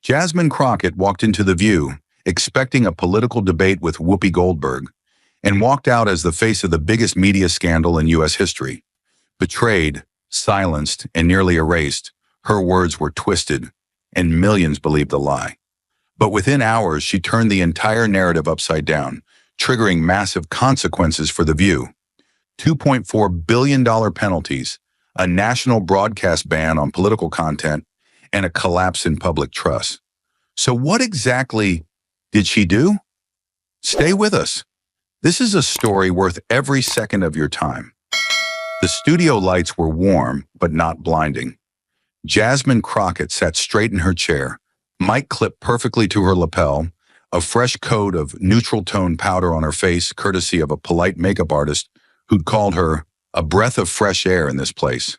Jasmine Crockett walked into The View, expecting a political debate with Whoopi Goldberg, and walked out as the face of the biggest media scandal in U.S. history. Betrayed, silenced, and nearly erased, her words were twisted, and millions believed the lie. But within hours, she turned the entire narrative upside down, triggering massive consequences for The View. $2.4 billion penalties, a national broadcast ban on political content, and a collapse in public trust. So what exactly did she do? Stay with us. This is a story worth every second of your time. The studio lights were warm, but not blinding. Jasmine Crockett sat straight in her chair, mic clipped perfectly to her lapel, a fresh coat of neutral tone powder on her face, courtesy of a polite makeup artist who'd called her a breath of fresh air in this place.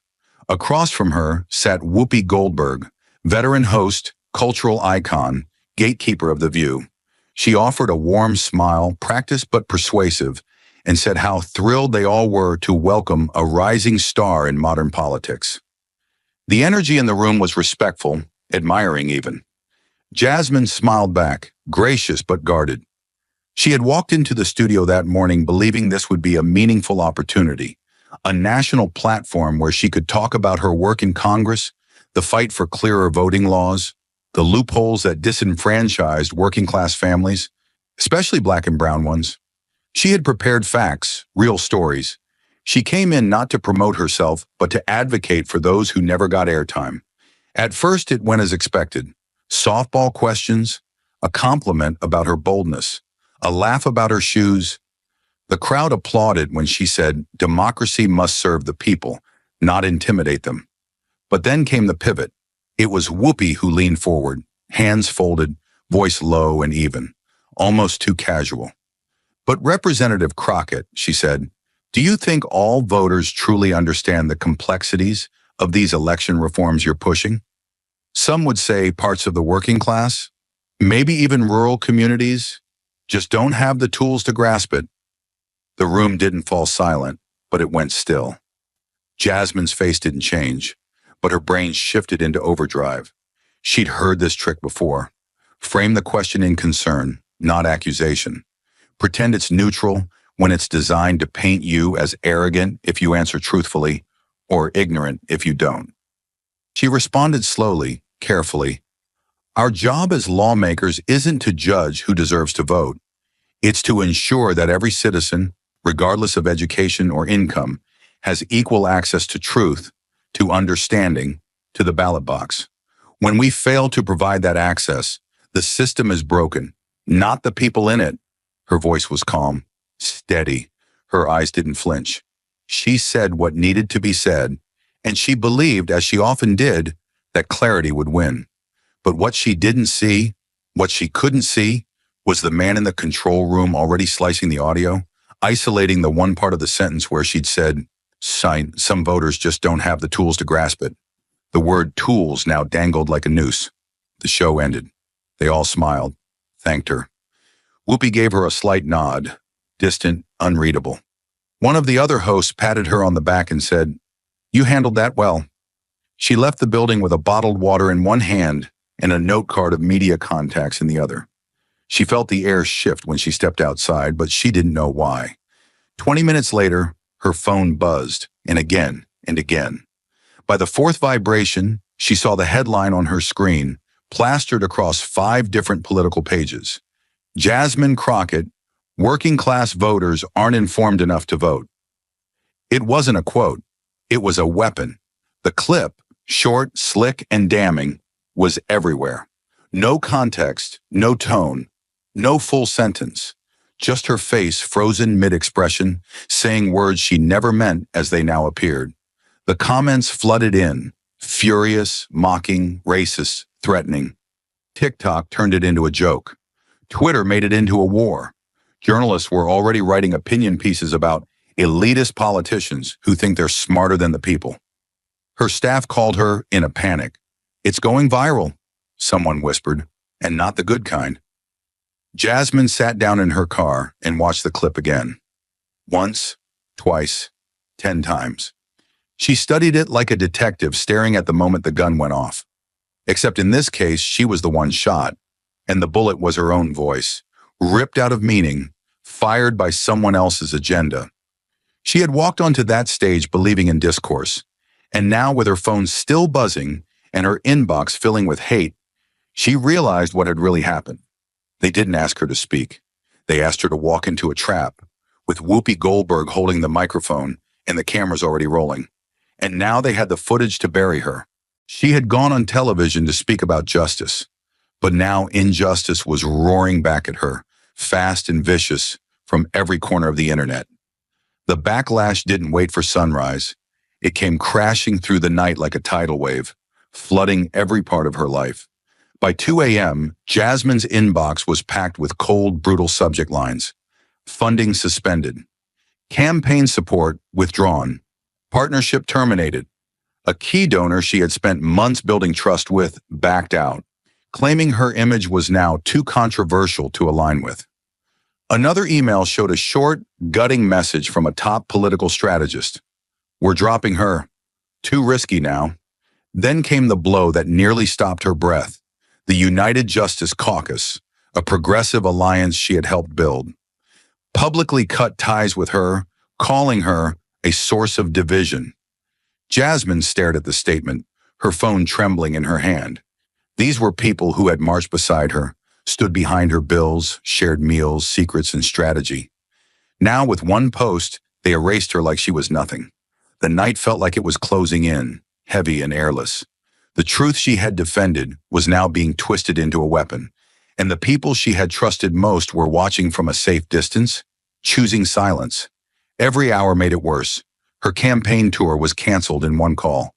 Across from her sat Whoopi Goldberg, veteran host, cultural icon, gatekeeper of The View. She offered a warm smile, practiced but persuasive, and said how thrilled they all were to welcome a rising star in modern politics. The energy in the room was respectful, admiring even. Jasmine smiled back, gracious but guarded. She had walked into the studio that morning believing this would be a meaningful opportunity, a national platform where she could talk about her work in Congress, the fight for clearer voting laws, the loopholes that disenfranchised working-class families, especially black and brown ones. She had prepared facts, real stories. She came in not to promote herself, but to advocate for those who never got airtime. At first, it went as expected. Softball questions, a compliment about her boldness, a laugh about her shoes. The crowd applauded when she said, "Democracy must serve the people, not intimidate them." But then came the pivot. It was Whoopi who leaned forward, hands folded, voice low and even, almost too casual. "But Representative Crockett," she said, "do you think all voters truly understand the complexities of these election reforms you're pushing? Some would say parts of the working class, maybe even rural communities, just don't have the tools to grasp it." The room didn't fall silent, but it went still. Jasmine's face didn't change, but her brain shifted into overdrive. She'd heard this trick before. Frame the question in concern, not accusation. Pretend it's neutral when it's designed to paint you as arrogant if you answer truthfully, or ignorant if you don't. She responded slowly, carefully. "Our job as lawmakers isn't to judge who deserves to vote. It's to ensure that every citizen, regardless of education or income, has equal access to truth, to understanding, to the ballot box. When we fail to provide that access, the system is broken, not the people in it." Her voice was calm, steady. Her eyes didn't flinch. She said what needed to be said, and she believed, as she often did, that clarity would win. But what she didn't see, what she couldn't see, was the man in the control room already slicing the audio, isolating the one part of the sentence where she'd said, "Some voters just don't have the tools to grasp it." The word tools now dangled like a noose. The show ended. They all smiled, thanked her. Whoopi gave her a slight nod, distant, unreadable. One of the other hosts patted her on the back and said, "You handled that well." She left the building with a bottled water in one hand and a note card of media contacts in the other. She felt the air shift when she stepped outside, but she didn't know why. 20 minutes later, her phone buzzed, and again and again. By the fourth vibration, she saw the headline on her screen, plastered across 5 different political pages. Jasmine Crockett, "Working class voters aren't informed enough to vote." It wasn't a quote. It was a weapon. The clip, short, slick, and damning, was everywhere. No context, no tone, no full sentence. Just her face frozen mid-expression, saying words she never meant as they now appeared. The comments flooded in, furious, mocking, racist, threatening. TikTok turned it into a joke. Twitter made it into a war. Journalists were already writing opinion pieces about elitist politicians who think they're smarter than the people. Her staff called her in a panic. "It's going viral," someone whispered, "and not the good kind." Jasmine sat down in her car and watched the clip again. Once, twice, 10 times. She studied it like a detective staring at the moment the gun went off. Except in this case, she was the one shot, and the bullet was her own voice, ripped out of meaning, fired by someone else's agenda. She had walked onto that stage believing in discourse, and now with her phone still buzzing and her inbox filling with hate, she realized what had really happened. They didn't ask her to speak. They asked her to walk into a trap, with Whoopi Goldberg holding the microphone and the cameras already rolling. And now they had the footage to bury her. She had gone on television to speak about justice, but now injustice was roaring back at her, fast and vicious, from every corner of the internet. The backlash didn't wait for sunrise. It came crashing through the night like a tidal wave, flooding every part of her life. By 2 a.m., Jasmine's inbox was packed with cold, brutal subject lines. Funding suspended. Campaign support withdrawn. Partnership terminated. A key donor she had spent months building trust with backed out, claiming her image was now too controversial to align with. Another email showed a short, gutting message from a top political strategist. We're dropping her. Too risky now. Then came the blow that nearly stopped her breath. The United Justice Caucus, a progressive alliance she had helped build, publicly cut ties with her, calling her a source of division. Jasmine stared at the statement, her phone trembling in her hand. These were people who had marched beside her, stood behind her bills, shared meals, secrets, and strategy. Now, with one post, they erased her like she was nothing. The night felt like it was closing in, heavy and airless. The truth she had defended was now being twisted into a weapon, and the people she had trusted most were watching from a safe distance, choosing silence. Every hour made it worse. Her campaign tour was canceled in one call.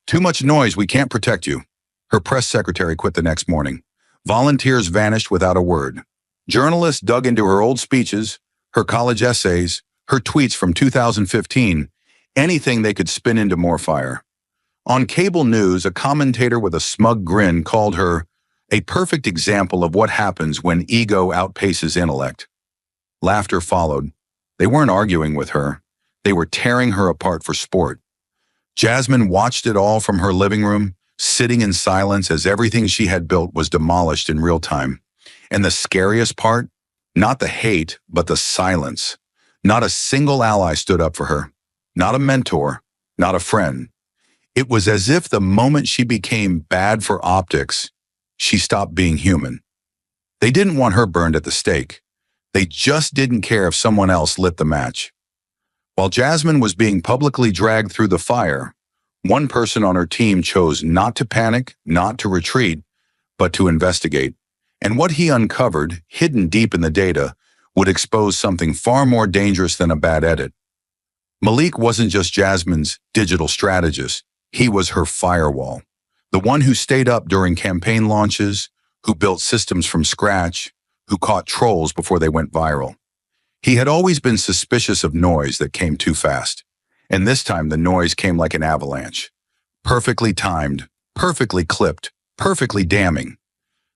Too much noise, we can't protect you. Her press secretary quit the next morning. Volunteers vanished without a word. Journalists dug into her old speeches, her college essays, her tweets from 2015, anything they could spin into more fire. On cable news, a commentator with a smug grin called her a perfect example of what happens when ego outpaces intellect. Laughter followed. They weren't arguing with her. They were tearing her apart for sport. Jasmine watched it all from her living room, sitting in silence as everything she had built was demolished in real time. And the scariest part? Not the hate, but the silence. Not a single ally stood up for her. Not a mentor, not a friend. It was as if the moment she became bad for optics, she stopped being human. They didn't want her burned at the stake. They just didn't care if someone else lit the match. While Jasmine was being publicly dragged through the fire, one person on her team chose not to panic, not to retreat, but to investigate. And what he uncovered, hidden deep in the data, would expose something far more dangerous than a bad edit. Malik wasn't just Jasmine's digital strategist. He was her firewall, the one who stayed up during campaign launches, who built systems from scratch, who caught trolls before they went viral. He had always been suspicious of noise that came too fast, and this time the noise came like an avalanche. Perfectly timed, perfectly clipped, perfectly damning.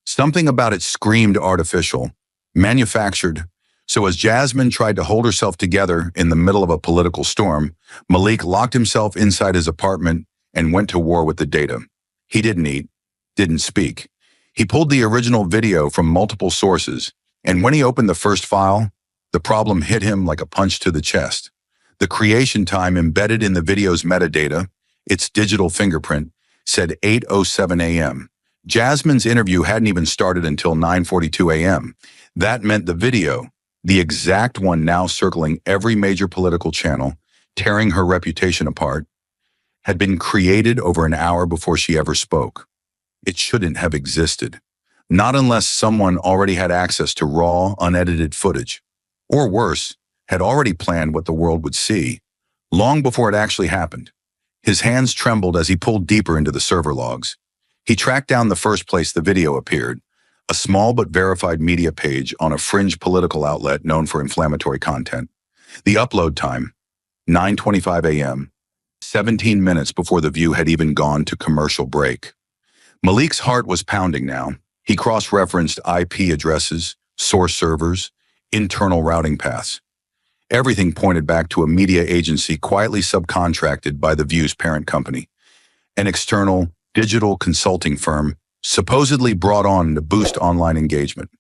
Something about it screamed artificial, manufactured. So as Jasmine tried to hold herself together in the middle of a political storm, Malik locked himself inside his apartment and went to war with the data. He didn't eat, didn't speak. He pulled the original video from multiple sources, and when he opened the first file, the problem hit him like a punch to the chest. The creation time embedded in the video's metadata, its digital fingerprint, said 8:07 a.m. Jasmine's interview hadn't even started until 9:42 a.m. That meant the video, the exact one now circling every major political channel, tearing her reputation apart, had been created over an hour before she ever spoke. It shouldn't have existed. Not unless someone already had access to raw, unedited footage. Or worse, had already planned what the world would see, long before it actually happened. His hands trembled as he pulled deeper into the server logs. He tracked down the first place the video appeared, a small but verified media page on a fringe political outlet known for inflammatory content. The upload time, 9:25 a.m., 17 minutes before the view had even gone to commercial break. Malik's heart was pounding now. He cross-referenced IP addresses, source servers, internal routing paths. Everything pointed back to a media agency quietly subcontracted by the View's parent company, an external, digital consulting firm supposedly brought on to boost online engagement.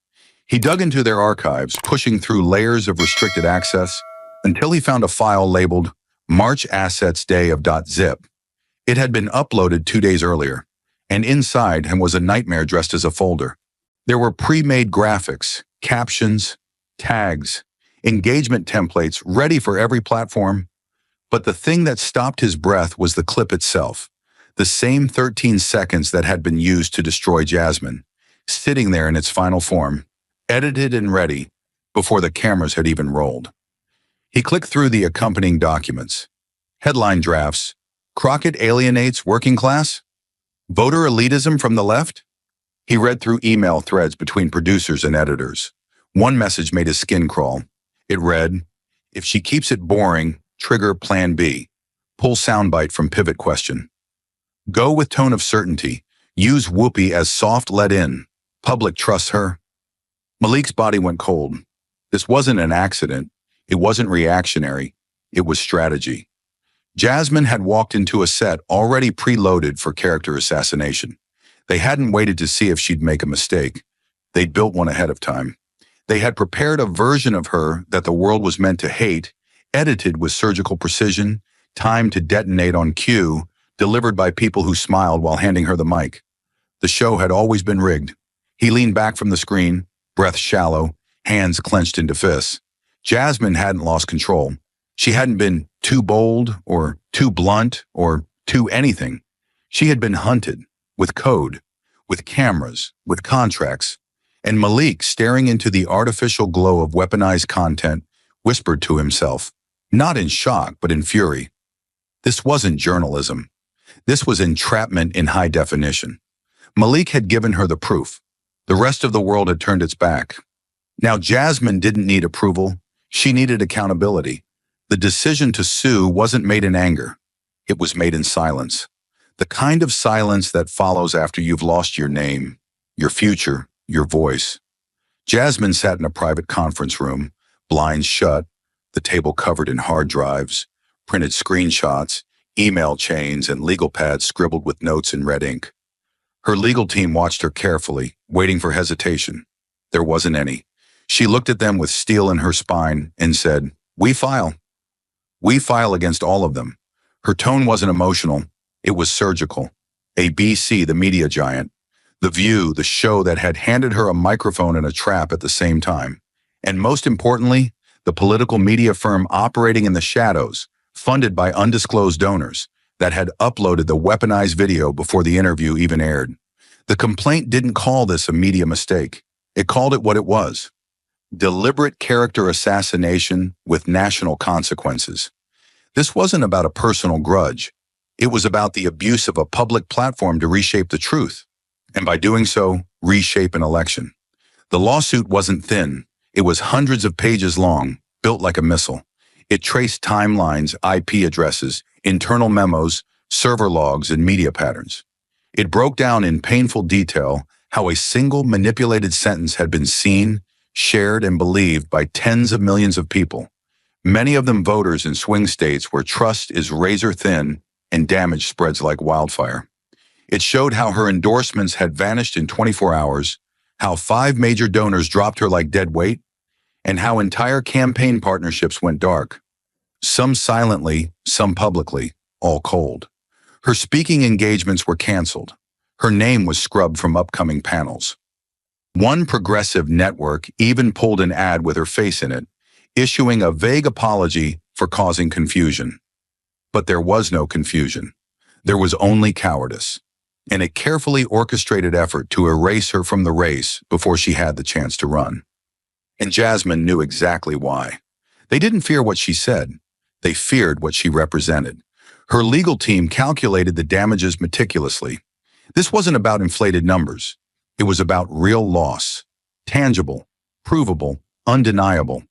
He dug into their archives, pushing through layers of restricted access until he found a file labeled March Assets Day of .zip. It had been uploaded 2 days earlier, and inside him was a nightmare dressed as a folder. There were pre-made graphics, captions, tags, engagement templates ready for every platform. But the thing that stopped his breath was the clip itself, the same 13 seconds that had been used to destroy Jasmine, sitting there in its final form, edited and ready, before the cameras had even rolled. He clicked through the accompanying documents. Headline drafts: Crockett alienates working class? Voter elitism from the left? He read through email threads between producers and editors. One message made his skin crawl. It read, "If she keeps it boring, trigger Plan B. Pull soundbite from pivot question. Go with tone of certainty. Use Whoopi as soft let in. Public trusts her." Malik's body went cold. This wasn't an accident. It wasn't reactionary. It was strategy. Jasmine had walked into a set already preloaded for character assassination. They hadn't waited to see if she'd make a mistake. They'd built one ahead of time. They had prepared a version of her that the world was meant to hate, edited with surgical precision, timed to detonate on cue, delivered by people who smiled while handing her the mic. The show had always been rigged. He leaned back from the screen, breath shallow, hands clenched into fists. Jasmine hadn't lost control. She hadn't been too bold or too blunt or too anything. She had been hunted, with code, with cameras, with contracts. And Malik, staring into the artificial glow of weaponized content, whispered to himself, not in shock, but in fury. This wasn't journalism. This was entrapment in high definition. Malik had given her the proof. The rest of the world had turned its back. Now Jasmine didn't need approval. She needed accountability. The decision to sue wasn't made in anger. It was made in silence. The kind of silence that follows after you've lost your name, your future, your voice. Jasmine sat in a private conference room, blinds shut, the table covered in hard drives, printed screenshots, email chains, and legal pads scribbled with notes in red ink. Her legal team watched her carefully, waiting for hesitation. There wasn't any. She looked at them with steel in her spine and said, "We file. We file against all of them." Her tone wasn't emotional. It was surgical. ABC, the media giant. The View, the show that had handed her a microphone and a trap at the same time. And most importantly, the political media firm operating in the shadows, funded by undisclosed donors, that had uploaded the weaponized video before the interview even aired. The complaint didn't call this a media mistake. It called it what it was: deliberate character assassination with national consequences. This wasn't about a personal grudge. It was about the abuse of a public platform to reshape the truth, and by doing so, reshape an election. The lawsuit wasn't thin. It was hundreds of pages long, built like a missile. It traced timelines, IP addresses, internal memos, server logs, and media patterns. It broke down in painful detail how a single manipulated sentence had been seen, shared, and believed by tens of millions of people, many of them voters in swing states where trust is razor thin and damage spreads like wildfire. It showed how her endorsements had vanished in 24 hours, how 5 major donors dropped her like dead weight, and how entire campaign partnerships went dark. Some silently, some publicly, all cold. Her speaking engagements were canceled. Her name was scrubbed from upcoming panels. One progressive network even pulled an ad with her face in it, issuing a vague apology for causing confusion. But there was no confusion. There was only cowardice, and a carefully orchestrated effort to erase her from the race before she had the chance to run. And Jasmine knew exactly why. They didn't fear what she said. They feared what she represented. Her legal team calculated the damages meticulously. This wasn't about inflated numbers. It was about real loss, tangible, provable, undeniable.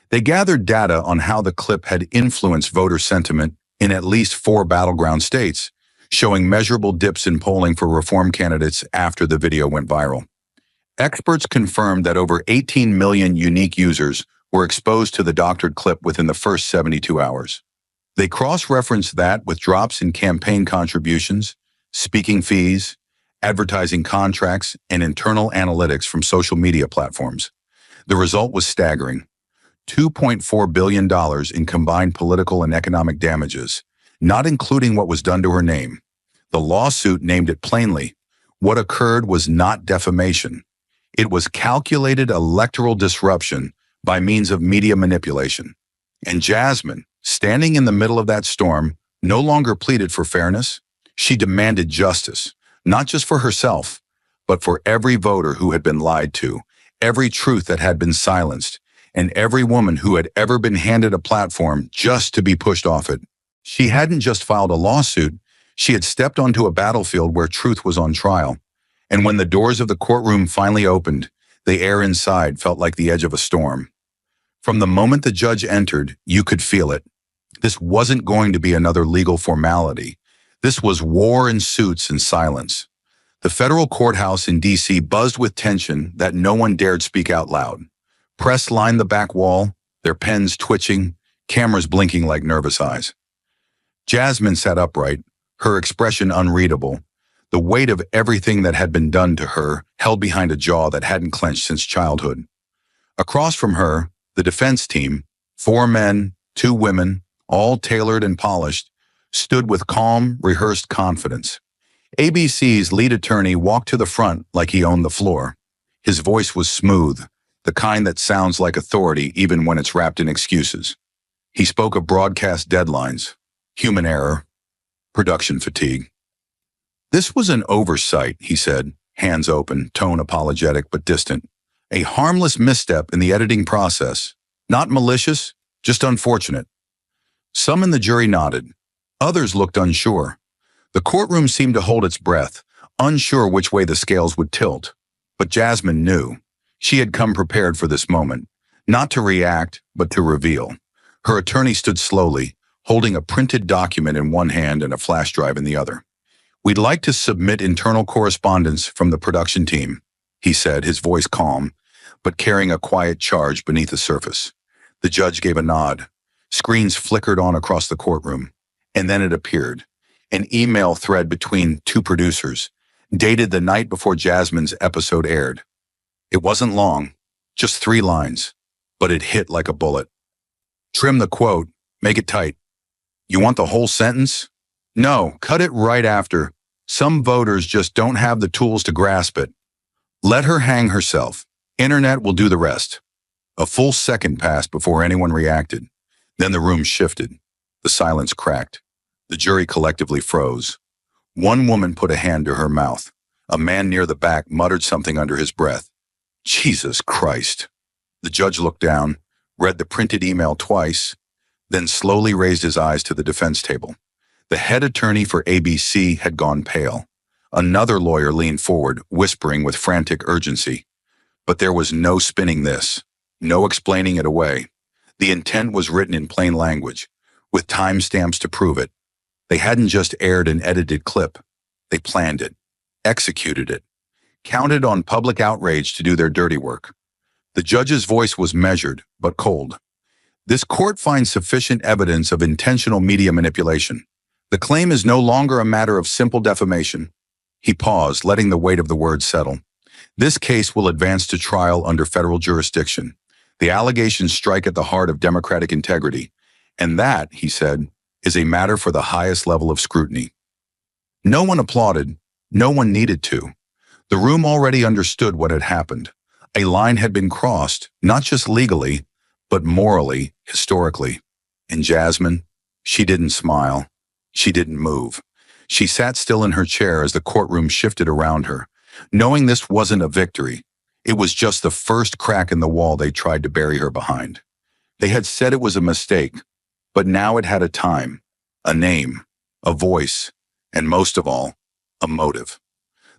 They gathered data on how the clip had influenced voter sentiment in at least 4 battleground states, showing measurable dips in polling for reform candidates after the video went viral. Experts confirmed that over 18 million unique users were exposed to the doctored clip within the first 72 hours. They cross-referenced that with drops in campaign contributions, speaking fees, advertising contracts, and internal analytics from social media platforms. The result was staggering. $2.4 billion in combined political and economic damages, not including what was done to her name. The lawsuit named it plainly. What occurred was not defamation. It was calculated electoral disruption by means of media manipulation. And Jasmine, standing in the middle of that storm, no longer pleaded for fairness. She demanded justice, not just for herself, but for every voter who had been lied to, every truth that had been silenced, and every woman who had ever been handed a platform just to be pushed off it. She hadn't just filed a lawsuit, she had stepped onto a battlefield where truth was on trial. And when the doors of the courtroom finally opened, the air inside felt like the edge of a storm. From the moment the judge entered, you could feel it. This wasn't going to be another legal formality. This was war in suits and silence. The federal courthouse in D.C. buzzed with tension that no one dared speak out loud. Press lined the back wall, their pens twitching, cameras blinking like nervous eyes. Jasmine sat upright, her expression unreadable, the weight of everything that had been done to her held behind a jaw that hadn't clenched since childhood. Across from her, the defense team, 4 men, 2 women, all tailored and polished, stood with calm, rehearsed confidence. ABC's lead attorney walked to the front like he owned the floor. His voice was smooth, the kind that sounds like authority even when it's wrapped in excuses. He spoke of broadcast deadlines, human error, production fatigue. This was an oversight, he said, hands open, tone apologetic but distant. A harmless misstep in the editing process. Not malicious, just unfortunate. Some in the jury nodded. Others looked unsure. The courtroom seemed to hold its breath, unsure which way the scales would tilt. But Jasmine knew. She had come prepared for this moment, not to react, but to reveal. Her attorney stood slowly, holding a printed document in one hand and a flash drive in the other. "We'd like to submit internal correspondence from the production team," he said, his voice calm, but carrying a quiet charge beneath the surface. The judge gave a nod. Screens flickered on across the courtroom, and then it appeared. An email thread between 2 producers, dated the night before Jasmine's episode aired. It wasn't long, just 3 lines, but it hit like a bullet. "Trim the quote, make it tight. You want the whole sentence? No, cut it right after. Some voters just don't have the tools to grasp it. Let her hang herself. Internet will do the rest." A full second passed before anyone reacted. Then the room shifted. The silence cracked. The jury collectively froze. One woman put a hand to her mouth. A man near the back muttered something under his breath. "Jesus Christ." The judge looked down, read the printed email twice, then slowly raised his eyes to the defense table. The head attorney for ABC had gone pale. Another lawyer leaned forward, whispering with frantic urgency. But there was no spinning this, no explaining it away. The intent was written in plain language, with timestamps to prove it. They hadn't just aired an edited clip. They planned it, executed it, counted on public outrage to do their dirty work. The judge's voice was measured, but cold. "This court finds sufficient evidence of intentional media manipulation. The claim is no longer a matter of simple defamation." He paused, letting the weight of the words settle. "This case will advance to trial under federal jurisdiction. The allegations strike at the heart of democratic integrity. And that," he said, "is a matter for the highest level of scrutiny." No one applauded. No one needed to. The room already understood what had happened. A line had been crossed, not just legally, but morally, historically. And Jasmine, she didn't smile. She didn't move. She sat still in her chair as the courtroom shifted around her, knowing this wasn't a victory. It was just the first crack in the wall they tried to bury her behind. They had said it was a mistake, but now it had a time, a name, a voice, and most of all, a motive.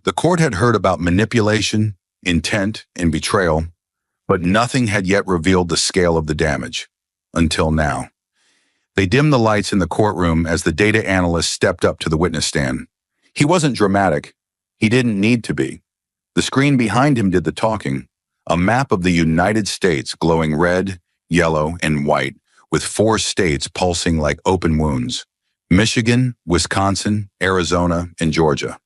The court had heard about manipulation, intent, and betrayal, but nothing had yet revealed the scale of the damage, until now. They dimmed the lights in the courtroom as the data analyst stepped up to the witness stand. He wasn't dramatic. He didn't need to be. The screen behind him did the talking, a map of the United States glowing red, yellow, and white, with 4 states pulsing like open wounds. Michigan, Wisconsin, Arizona, and Georgia.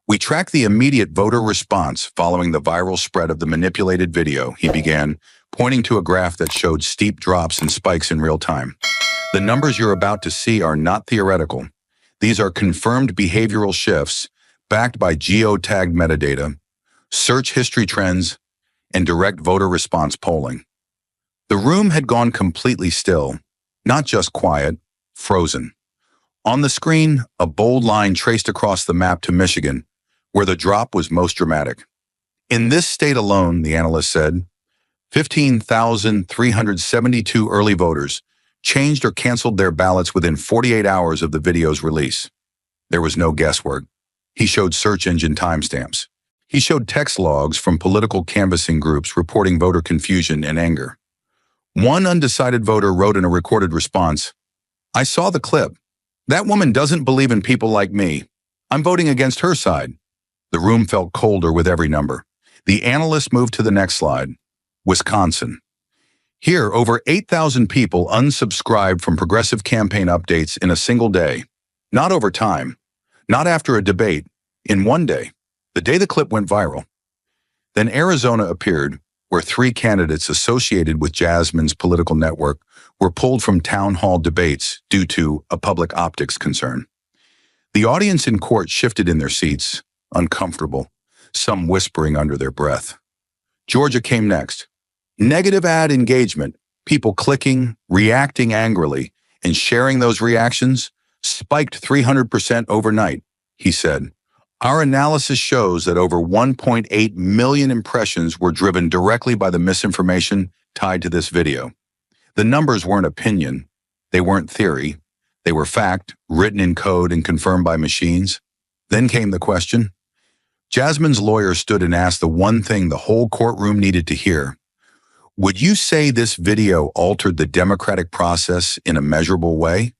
We tracked the immediate voter response following the viral spread of the manipulated video, he began, pointing to a graph that showed steep drops and spikes in real time. The numbers you're about to see are not theoretical. These are confirmed behavioral shifts backed by geotagged metadata, search history trends, and direct voter response polling. The room had gone completely still, not just quiet, frozen. On the screen, a bold line traced across the map to Michigan, where the drop was most dramatic. In this state alone, the analyst said, 15,372 early voters changed or canceled their ballots within 48 hours of the video's release. There was no guesswork. He showed search engine timestamps. He showed text logs from political canvassing groups reporting voter confusion and anger. One undecided voter wrote in a recorded response, "I saw the clip. That woman doesn't believe in people like me. I'm voting against her side." The room felt colder with every number. The analyst moved to the next slide. Wisconsin. Here, over 8,000 people unsubscribed from progressive campaign updates in a single day. Not over time. Not after a debate. In one day. The day the clip went viral. Then Arizona appeared, where 3 candidates associated with Jasmine's political network were pulled from town hall debates due to a public optics concern. The audience in court shifted in their seats, uncomfortable, some whispering under their breath. Georgia came next. Negative ad engagement, people clicking, reacting angrily, and sharing those reactions spiked 300% overnight, he said. Our analysis shows that over 1.8 million impressions were driven directly by the misinformation tied to this video. The numbers weren't opinion. They weren't theory. They were fact, written in code and confirmed by machines. Then came the question. Jasmine's lawyer stood and asked the one thing the whole courtroom needed to hear. Would you say this video altered the democratic process in a measurable way?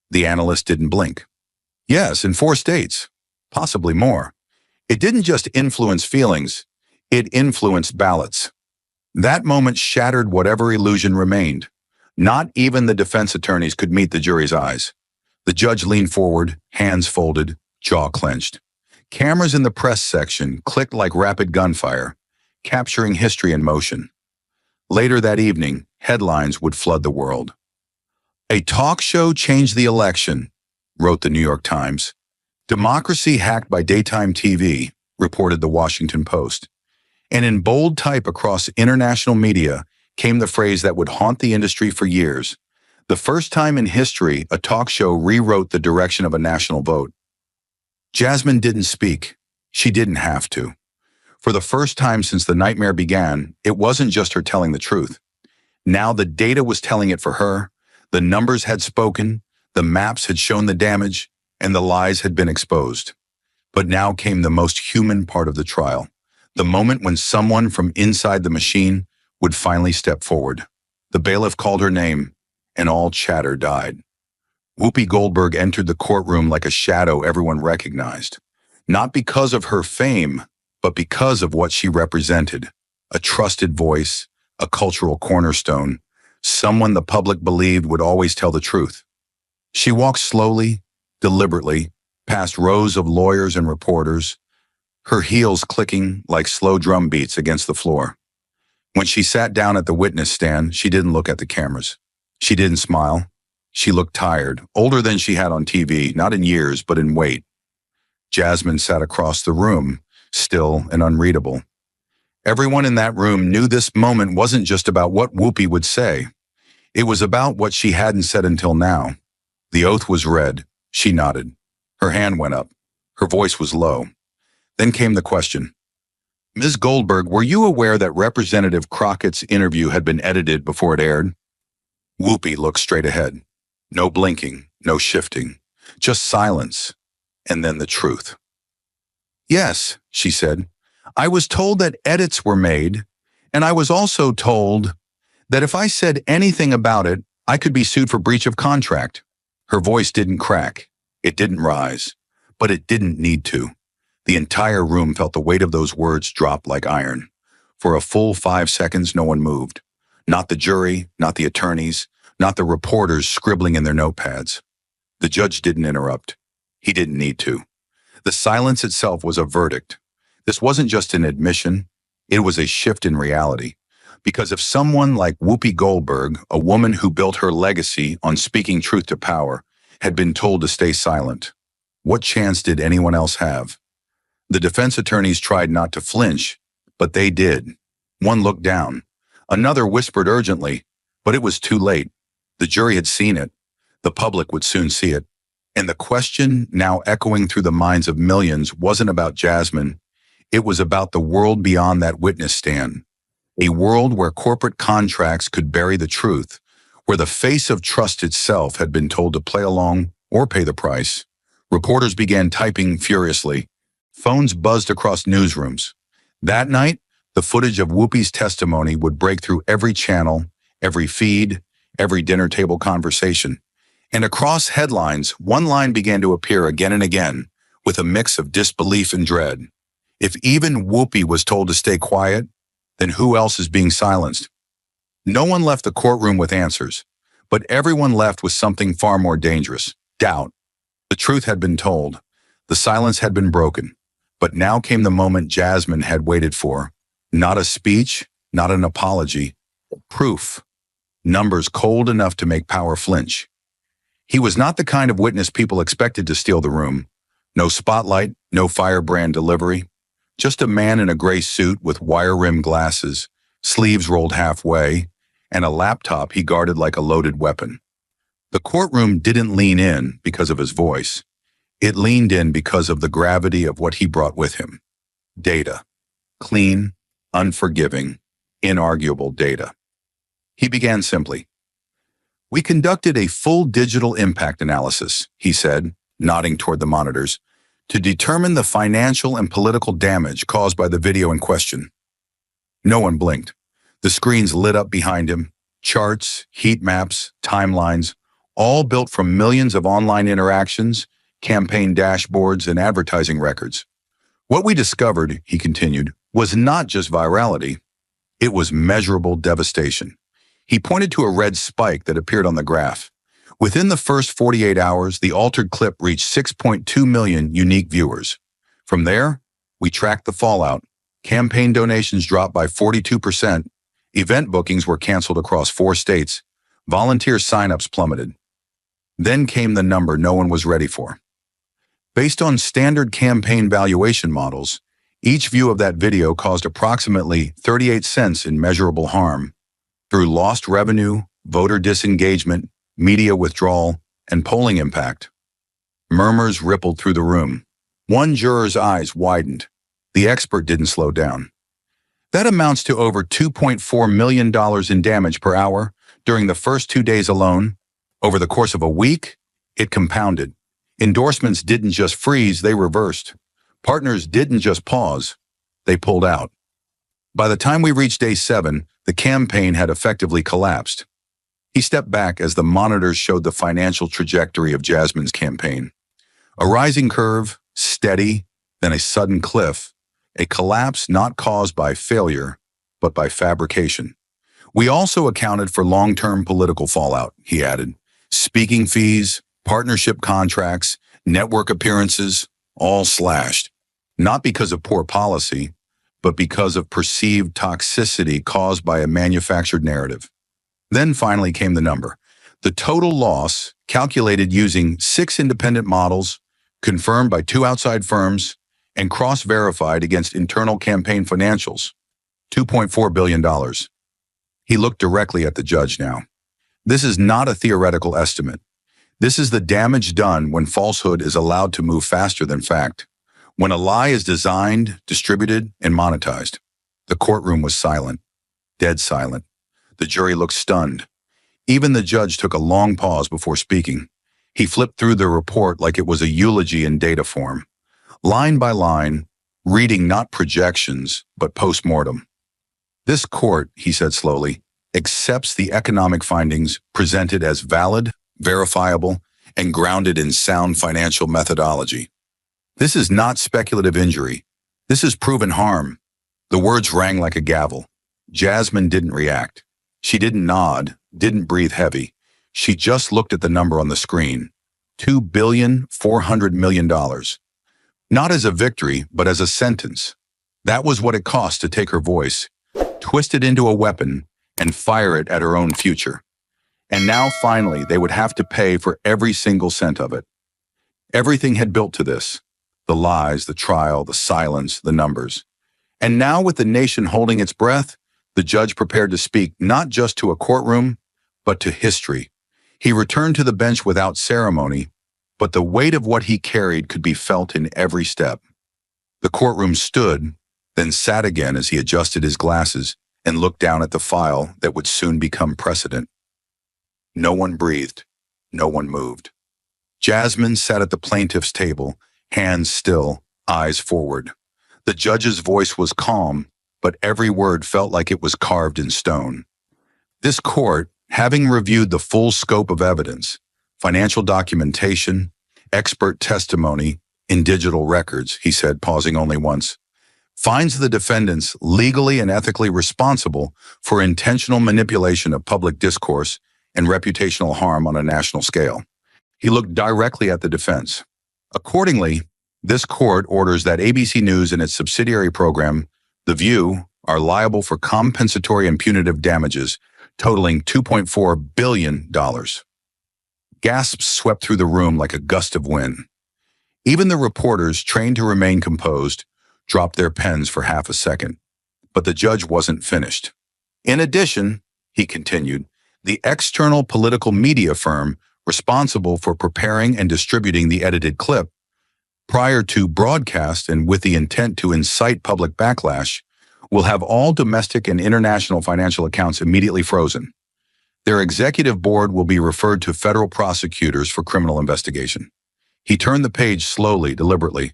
The analyst didn't blink. Yes, in 4 states. Possibly more. It didn't just influence feelings, it influenced ballots. That moment shattered whatever illusion remained. Not even the defense attorneys could meet the jury's eyes. The judge leaned forward, hands folded, jaw clenched. Cameras in the press section clicked like rapid gunfire, capturing history in motion. Later that evening, headlines would flood the world. A talk show changed the election, wrote the New York Times. Democracy hacked by daytime TV, reported the Washington Post. And in bold type across international media came the phrase that would haunt the industry for years. The first time in history, a talk show rewrote the direction of a national vote. Jasmine didn't speak. She didn't have to. For the first time since the nightmare began, it wasn't just her telling the truth. Now the data was telling it for her. The numbers had spoken. The maps had shown the damage. And the lies had been exposed. But now came the most human part of the trial, the moment when someone from inside the machine would finally step forward. The bailiff called her name, and all chatter died. Whoopi Goldberg entered the courtroom like a shadow everyone recognized, not because of her fame, but because of what she represented, a trusted voice, a cultural cornerstone, someone the public believed would always tell the truth. She walked slowly, deliberately, past rows of lawyers and reporters, her heels clicking like slow drum beats against the floor. When she sat down at the witness stand, she didn't look at the cameras. She didn't smile. She looked tired, older than she had on TV, not in years, but in weight. Jasmine sat across the room, still and unreadable. Everyone in that room knew this moment wasn't just about what Whoopi would say. It was about what she hadn't said until now. The oath was read. She nodded. Her hand went up. Her voice was low. Then came the question. Ms. Goldberg, were you aware that Representative Crockett's interview had been edited before it aired? Whoopi looked straight ahead. No blinking, no shifting, just silence, and then the truth. Yes, she said. I was told that edits were made, and I was also told that if I said anything about it, I could be sued for breach of contract. Her voice didn't crack. It didn't rise. But it didn't need to. The entire room felt the weight of those words drop like iron. For a full 5 seconds, no one moved. Not the jury, not the attorneys, not the reporters scribbling in their notepads. The judge didn't interrupt. He didn't need to. The silence itself was a verdict. This wasn't just an admission, it was a shift in reality. Because if someone like Whoopi Goldberg, a woman who built her legacy on speaking truth to power, had been told to stay silent, what chance did anyone else have? The defense attorneys tried not to flinch, but they did. One looked down. Another whispered urgently, but it was too late. The jury had seen it. The public would soon see it. And the question, now echoing through the minds of millions, wasn't about Jasmine. It was about the world beyond that witness stand. A world where corporate contracts could bury the truth, where the face of trust itself had been told to play along or pay the price. Reporters began typing furiously. Phones buzzed across newsrooms. That night, the footage of Whoopi's testimony would break through every channel, every feed, every dinner table conversation. And across headlines, one line began to appear again and again, with a mix of disbelief and dread. If even Whoopi was told to stay quiet, then who else is being silenced? No one left the courtroom with answers, but everyone left with something far more dangerous: doubt. The truth had been told. The silence had been broken. But now came the moment Jasmine had waited for. Not a speech, not an apology. Proof. Numbers cold enough to make power flinch. He was not the kind of witness people expected to steal the room. No spotlight, no firebrand delivery. Just a man in a gray suit with wire-rimmed glasses, sleeves rolled halfway, and a laptop he guarded like a loaded weapon. The courtroom didn't lean in because of his voice. It leaned in because of the gravity of what he brought with him. Data. Clean, unforgiving, inarguable data. He began simply. "We conducted a full digital impact analysis," he said, nodding toward the monitors, "to determine the financial and political damage caused by the video in question." No one blinked. The screens lit up behind him, charts, heat maps, timelines, all built from millions of online interactions, campaign dashboards, and advertising records. "What we discovered," he continued, "was not just virality. It was measurable devastation." He pointed to a red spike that appeared on the graph. Within the first 48 hours, the altered clip reached 6.2 million unique viewers. From there, we tracked the fallout. Campaign donations dropped by 42%. Event bookings were canceled across 4 states. Volunteer signups plummeted. Then came the number no one was ready for. Based on standard campaign valuation models, each view of that video caused approximately 38 cents in measurable harm through lost revenue, voter disengagement, media withdrawal, and polling impact. Murmurs rippled through the room. One juror's eyes widened. The expert didn't slow down. "That amounts to over $2.4 million in damage per hour during the first 2 days alone. Over the course of a week, it compounded. Endorsements didn't just freeze, they reversed. Partners didn't just pause, they pulled out. By the time we reached day 7, the campaign had effectively collapsed." He stepped back as the monitors showed the financial trajectory of Jasmine's campaign. A rising curve, steady, then a sudden cliff, a collapse not caused by failure, but by fabrication. "We also accounted for long-term political fallout," he added. "Speaking fees, partnership contracts, network appearances, all slashed. Not because of poor policy, but because of perceived toxicity caused by a manufactured narrative." Then finally came the number. The total loss, calculated using 6 independent models, confirmed by 2 outside firms, and cross-verified against internal campaign financials. $2.4 billion. He looked directly at the judge now. "This is not a theoretical estimate. This is the damage done when falsehood is allowed to move faster than fact. When a lie is designed, distributed, and monetized." The courtroom was silent, dead silent. The jury looked stunned. Even the judge took a long pause before speaking. He flipped through the report like it was a eulogy in data form. Line by line, reading not projections, but post-mortem. "This court," he said slowly, "accepts the economic findings presented as valid, verifiable, and grounded in sound financial methodology. This is not speculative injury. This is proven harm." The words rang like a gavel. Jasmine didn't react. She didn't nod, didn't breathe heavy. She just looked at the number on the screen. $2,400,000,000. Not as a victory, but as a sentence. That was what it cost to take her voice, twist it into a weapon, and fire it at her own future. And now, finally, they would have to pay for every single cent of it. Everything had built to this. The lies, the trial, the silence, the numbers. And now, with the nation holding its breath, the judge prepared to speak not just to a courtroom, but to history. He returned to the bench without ceremony, but the weight of what he carried could be felt in every step. The courtroom stood, then sat again as he adjusted his glasses and looked down at the file that would soon become precedent. No one breathed. No one moved. Jasmine sat at the plaintiff's table, hands still, eyes forward. The judge's voice was calm, but every word felt like it was carved in stone. This court, having reviewed the full scope of evidence, financial documentation, expert testimony, in digital records, he said, pausing only once, finds the defendants legally and ethically responsible for intentional manipulation of public discourse and reputational harm on a national scale. He looked directly at the defense. Accordingly, this court orders that ABC News and its subsidiary program, The View, are liable for compensatory and punitive damages totaling $2.4 billion. Gasps swept through the room like a gust of wind. Even the reporters, trained to remain composed, dropped their pens for half a second. But the judge wasn't finished. In addition, he continued, the external political media firm responsible for preparing and distributing the edited clip, prior to broadcast and with the intent to incite public backlash, will have all domestic and international financial accounts immediately frozen. Their executive board will be referred to federal prosecutors for criminal investigation. He turned the page slowly, deliberately.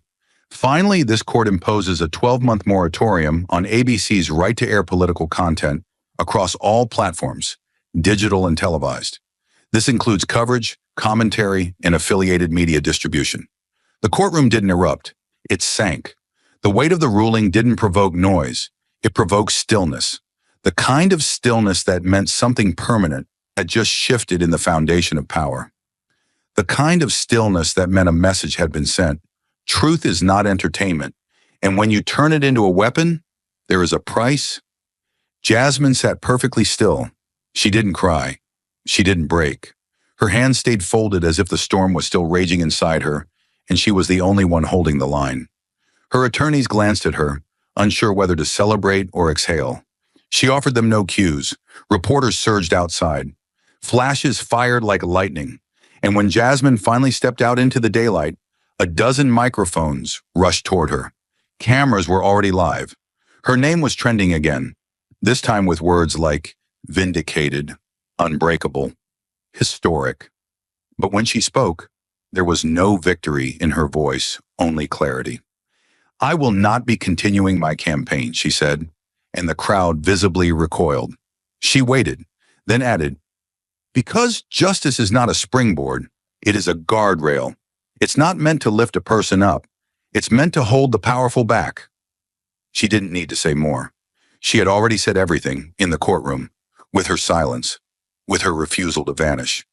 Finally, this court imposes a 12-month moratorium on ABC's right to air political content across all platforms, digital and televised. This includes coverage, commentary, and affiliated media distribution. The courtroom didn't erupt. It sank. The weight of the ruling didn't provoke noise. It provoked stillness. The kind of stillness that meant something permanent had just shifted in the foundation of power. The kind of stillness that meant a message had been sent. Truth is not entertainment, and when you turn it into a weapon, there is a price. Jasmine sat perfectly still. She didn't cry. She didn't break. Her hands stayed folded as if the storm was still raging inside her, and she was the only one holding the line. Her attorneys glanced at her, unsure whether to celebrate or exhale. She offered them no cues. Reporters surged outside. Flashes fired like lightning, and when Jasmine finally stepped out into the daylight, a dozen microphones rushed toward her. Cameras were already live. Her name was trending again, this time with words like vindicated, unbreakable, historic. But when she spoke, there was no victory in her voice, only clarity. I will not be continuing my campaign, she said, and the crowd visibly recoiled. She waited, then added, because justice is not a springboard, it is a guardrail. It's not meant to lift a person up. It's meant to hold the powerful back. She didn't need to say more. She had already said everything in the courtroom, with her silence, with her refusal to vanish,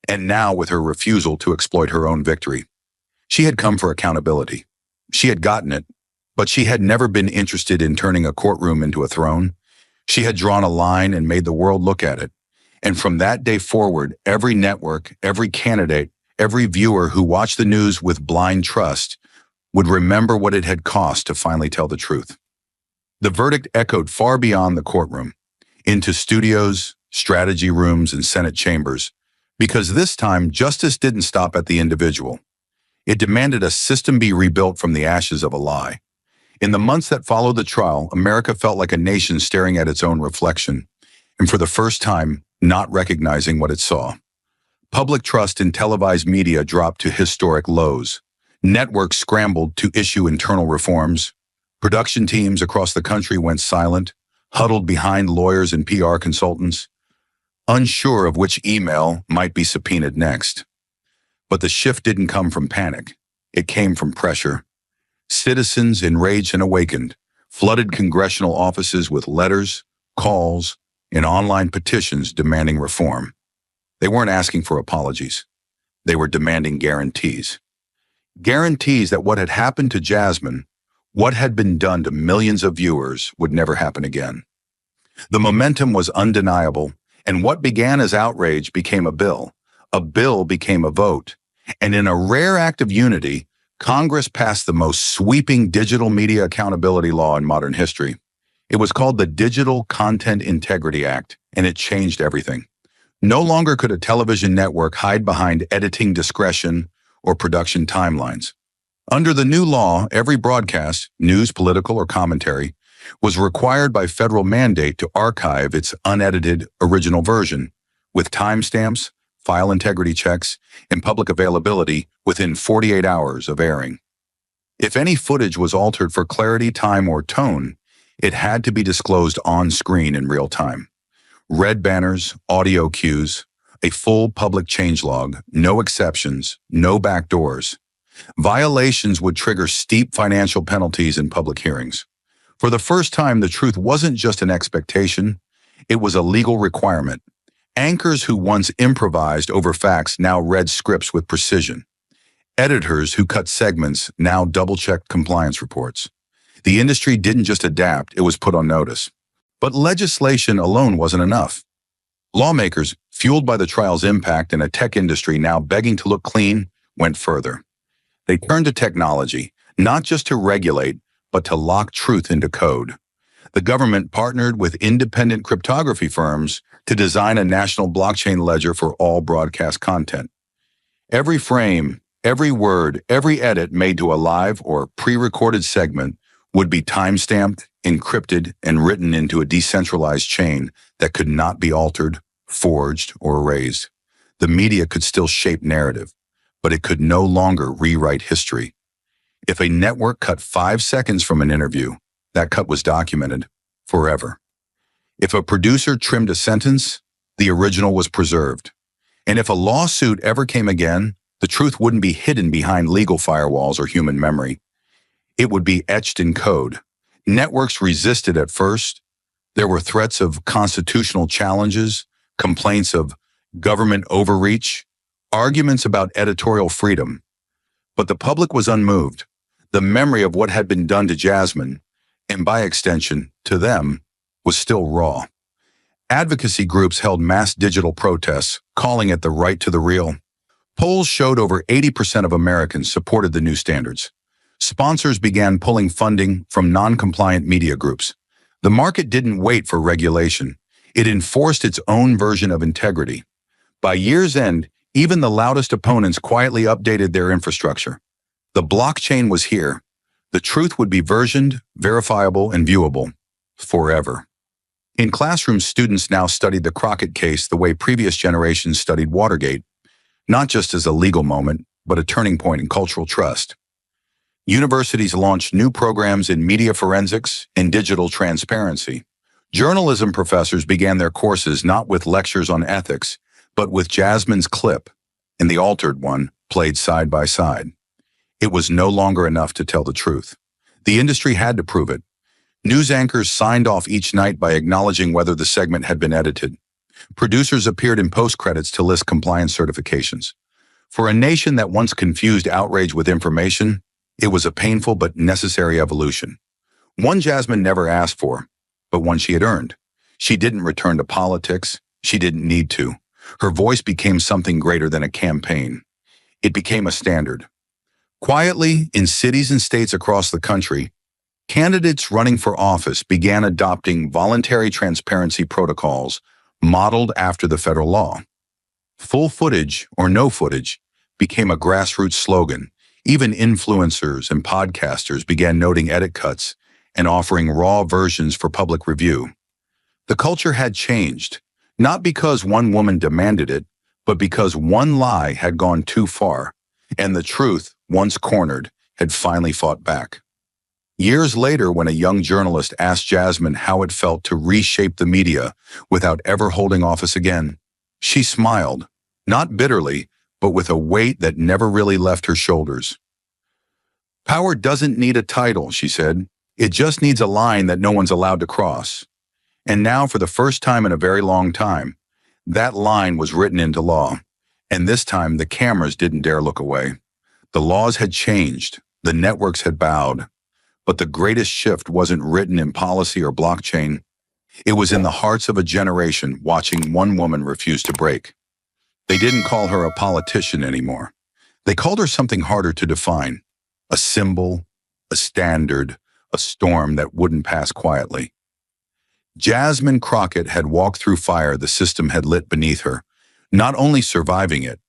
and now with her refusal to exploit her own victory. She had come for accountability. She had gotten it, but she had never been interested in turning a courtroom into a throne. She had drawn a line and made the world look at it. And from that day forward, every network, every candidate, every viewer who watched the news with blind trust would remember what it had cost to finally tell the truth. The verdict echoed far beyond the courtroom, into studios, strategy rooms, and Senate chambers, because this time justice didn't stop at the individual. It demanded a system be rebuilt from the ashes of a lie. In the months that followed the trial, America felt like a nation staring at its own reflection, and for the first time, not recognizing what it saw. Public trust in televised media dropped to historic lows. Networks scrambled to issue internal reforms. Production teams across the country went silent, huddled behind lawyers and PR consultants, unsure of which email might be subpoenaed next. But the shift didn't come from panic. It came from pressure. Citizens, enraged and awakened, flooded congressional offices with letters, calls, and online petitions demanding reform. They weren't asking for apologies. They were demanding guarantees. Guarantees that what had happened to Jasmine, what had been done to millions of viewers, would never happen again. The momentum was undeniable, and what began as outrage became a bill. A bill became a vote. And in a rare act of unity, Congress passed the most sweeping digital media accountability law in modern history. It was called the Digital Content Integrity Act, and it changed everything. No longer could a television network hide behind editing discretion or production timelines. Under the new law, every broadcast, news, political, or commentary, was required by federal mandate to archive its unedited original version, with timestamps, file integrity checks, and public availability within 48 hours of airing. If any footage was altered for clarity, time, or tone, it had to be disclosed on screen in real time. Red banners, audio cues, a full public changelog, no exceptions, no backdoors. Violations would trigger steep financial penalties in public hearings. For the first time, the truth wasn't just an expectation, it was a legal requirement. Anchors who once improvised over facts now read scripts with precision. Editors who cut segments now double-checked compliance reports. The industry didn't just adapt, it was put on notice. But legislation alone wasn't enough. Lawmakers, fueled by the trial's impact and a tech industry now begging to look clean, went further. They turned to technology, not just to regulate, but to lock truth into code. The government partnered with independent cryptography firms to design a national blockchain ledger for all broadcast content. Every frame, every word, every edit made to a live or pre-recorded segment would be timestamped, encrypted, and written into a decentralized chain that could not be altered, forged, or erased. The media could still shape narrative, but it could no longer rewrite history. If a network cut 5 seconds from an interview, that cut was documented forever. If a producer trimmed a sentence, the original was preserved. And if a lawsuit ever came again, the truth wouldn't be hidden behind legal firewalls or human memory. It would be etched in code. Networks resisted at first. There were threats of constitutional challenges, complaints of government overreach, arguments about editorial freedom. But the public was unmoved. The memory of what had been done to Jasmine, and by extension, to them, was still raw. Advocacy groups held mass digital protests, calling it the right to the real. Polls showed over 80% of Americans supported the new standards. Sponsors began pulling funding from non-compliant media groups. The market didn't wait for regulation. It enforced its own version of integrity. By year's end, even the loudest opponents quietly updated their infrastructure. The blockchain was here. The truth would be versioned, verifiable, and viewable forever. In classrooms, students now studied the Crockett case the way previous generations studied Watergate, not just as a legal moment, but a turning point in cultural trust. Universities launched new programs in media forensics and digital transparency. Journalism professors began their courses not with lectures on ethics, but with Jasmine's clip, and the altered one played side by side. It was no longer enough to tell the truth. The industry had to prove it. News anchors signed off each night by acknowledging whether the segment had been edited. Producers appeared in post-credits to list compliance certifications. For a nation that once confused outrage with information, it was a painful but necessary evolution. One Jasmine never asked for, but one she had earned. She didn't return to politics. She didn't need to. Her voice became something greater than a campaign. It became a standard. Quietly, in cities and states across the country, candidates running for office began adopting voluntary transparency protocols modeled after the federal law. Full footage or no footage became a grassroots slogan. Even influencers and podcasters began noting edit cuts and offering raw versions for public review. The culture had changed, not because one woman demanded it, but because one lie had gone too far, and the truth, once cornered, had finally fought back. Years later, when a young journalist asked Jasmine how it felt to reshape the media without ever holding office again, she smiled, not bitterly, but with a weight that never really left her shoulders. "Power doesn't need a title," she said. "It just needs a line that no one's allowed to cross." And now, for the first time in a very long time, that line was written into law. And this time, the cameras didn't dare look away. The laws had changed, the networks had bowed, but the greatest shift wasn't written in policy or blockchain. It was in the hearts of a generation watching one woman refuse to break. They didn't call her a politician anymore. They called her something harder to define: a symbol, a standard, a storm that wouldn't pass quietly. Jasmine Crockett had walked through fire the system had lit beneath her, not only surviving it,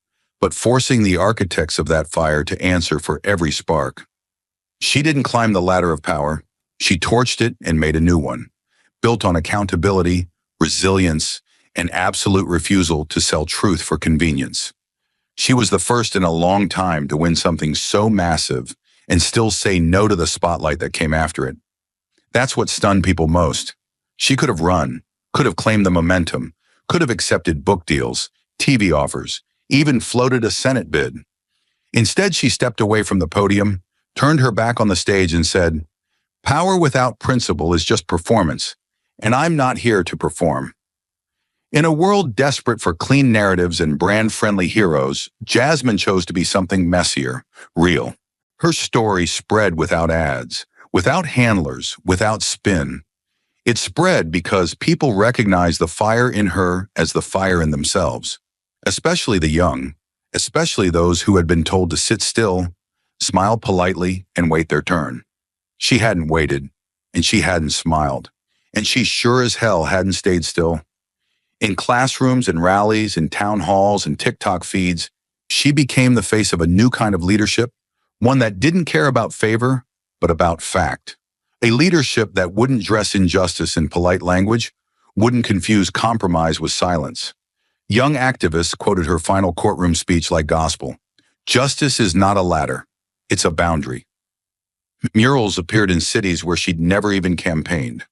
but forcing the architects of that fire to answer for every spark. She didn't climb the ladder of power. She torched it and made a new one, built on accountability, resilience, and absolute refusal to sell truth for convenience. She was the first in a long time to win something so massive and still say no to the spotlight that came after it. That's what stunned people most. She could have run, could have claimed the momentum, could have accepted book deals, TV offers, even floated a Senate bid. Instead, she stepped away from the podium, turned her back on the stage and said, "Power without principle is just performance, and I'm not here to perform." In a world desperate for clean narratives and brand-friendly heroes, Jasmine chose to be something messier, real. Her story spread without ads, without handlers, without spin. It spread because people recognized the fire in her as the fire in themselves, especially the young, especially those who had been told to sit still, smile politely, and wait their turn. She hadn't waited, and she hadn't smiled, and she sure as hell hadn't stayed still. In classrooms and rallies and town halls and TikTok feeds, she became the face of a new kind of leadership, one that didn't care about favor, but about fact. A leadership that wouldn't dress injustice in polite language, wouldn't confuse compromise with silence. Young activists quoted her final courtroom speech like gospel. "Justice is not a ladder, it's a boundary." Murals appeared in cities where she'd never even campaigned.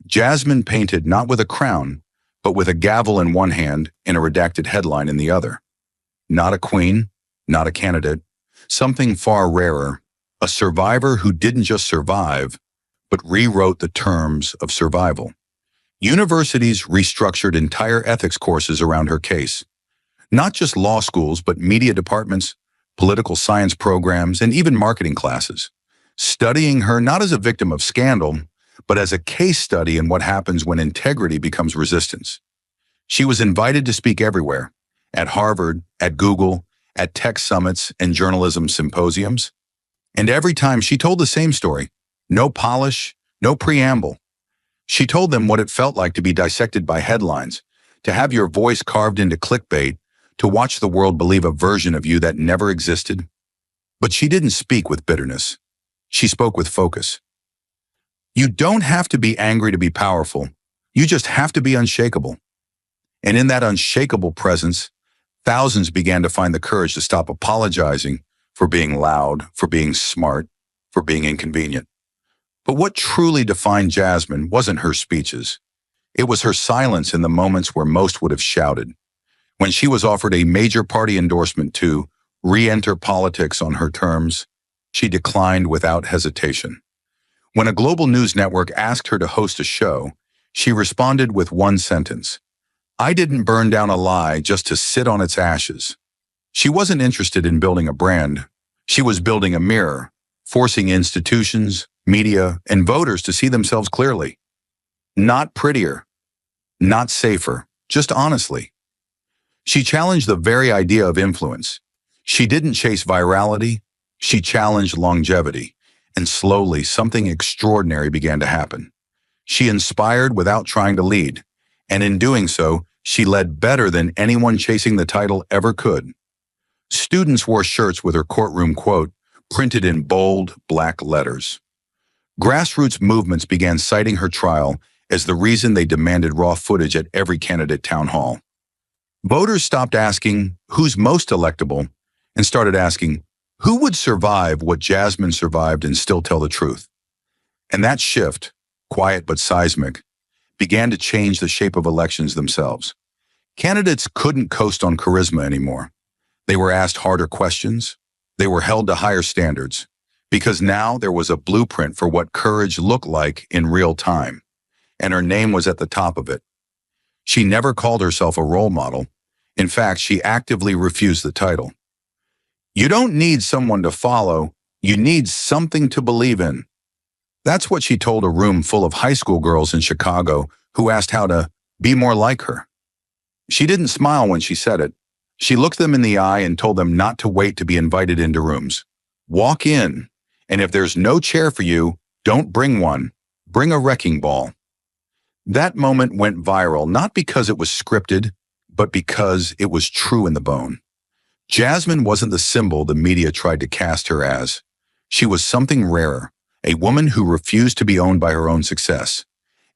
Jasmine painted not with a crown, but with a gavel in one hand and a redacted headline in the other. Not a queen, not a candidate, something far rarer, a survivor who didn't just survive, but rewrote the terms of survival. Universities restructured entire ethics courses around her case. Not just law schools, but media departments, political science programs, and even marketing classes, studying her not as a victim of scandal, but as a case study in what happens when integrity becomes resistance. She was invited to speak everywhere, at Harvard, at Google, at tech summits and journalism symposiums. And every time she told the same story, no polish, no preamble. She told them what it felt like to be dissected by headlines, to have your voice carved into clickbait, to watch the world believe a version of you that never existed. But she didn't speak with bitterness. She spoke with focus. You don't have to be angry to be powerful. You just have to be unshakable. And in that unshakable presence, thousands began to find the courage to stop apologizing for being loud, for being smart, for being inconvenient. But what truly defined Jasmine wasn't her speeches. It was her silence in the moments where most would have shouted. When she was offered a major party endorsement to re-enter politics on her terms, she declined without hesitation. When a global news network asked her to host a show, she responded with one sentence: "I didn't burn down a lie just to sit on its ashes." She wasn't interested in building a brand. She was building a mirror, forcing institutions, media, and voters to see themselves clearly. Not prettier, not safer, just honestly. She challenged the very idea of influence. She didn't chase virality, she challenged longevity, and slowly something extraordinary began to happen. She inspired without trying to lead, and in doing so, she led better than anyone chasing the title ever could. Students wore shirts with her courtroom quote printed in bold, black letters. Grassroots movements began citing her trial as the reason they demanded raw footage at every candidate town hall. Voters stopped asking, "Who's most electable?" and started asking, "Who would survive what Jasmine survived and still tell the truth?" And that shift, quiet but seismic, began to change the shape of elections themselves. Candidates couldn't coast on charisma anymore. They were asked harder questions. They were held to higher standards, because now there was a blueprint for what courage looked like in real time, and her name was at the top of it. She never called herself a role model. In fact, she actively refused the title. You don't need someone to follow, you need something to believe in. That's what she told a room full of high school girls in Chicago who asked how to be more like her. She didn't smile when she said it. She looked them in the eye and told them not to wait to be invited into rooms. Walk in, and if there's no chair for you, don't bring one. Bring a wrecking ball. That moment went viral not because it was scripted, but because it was true in the bone. Jasmine wasn't the symbol the media tried to cast her as. She was something rarer, a woman who refused to be owned by her own success.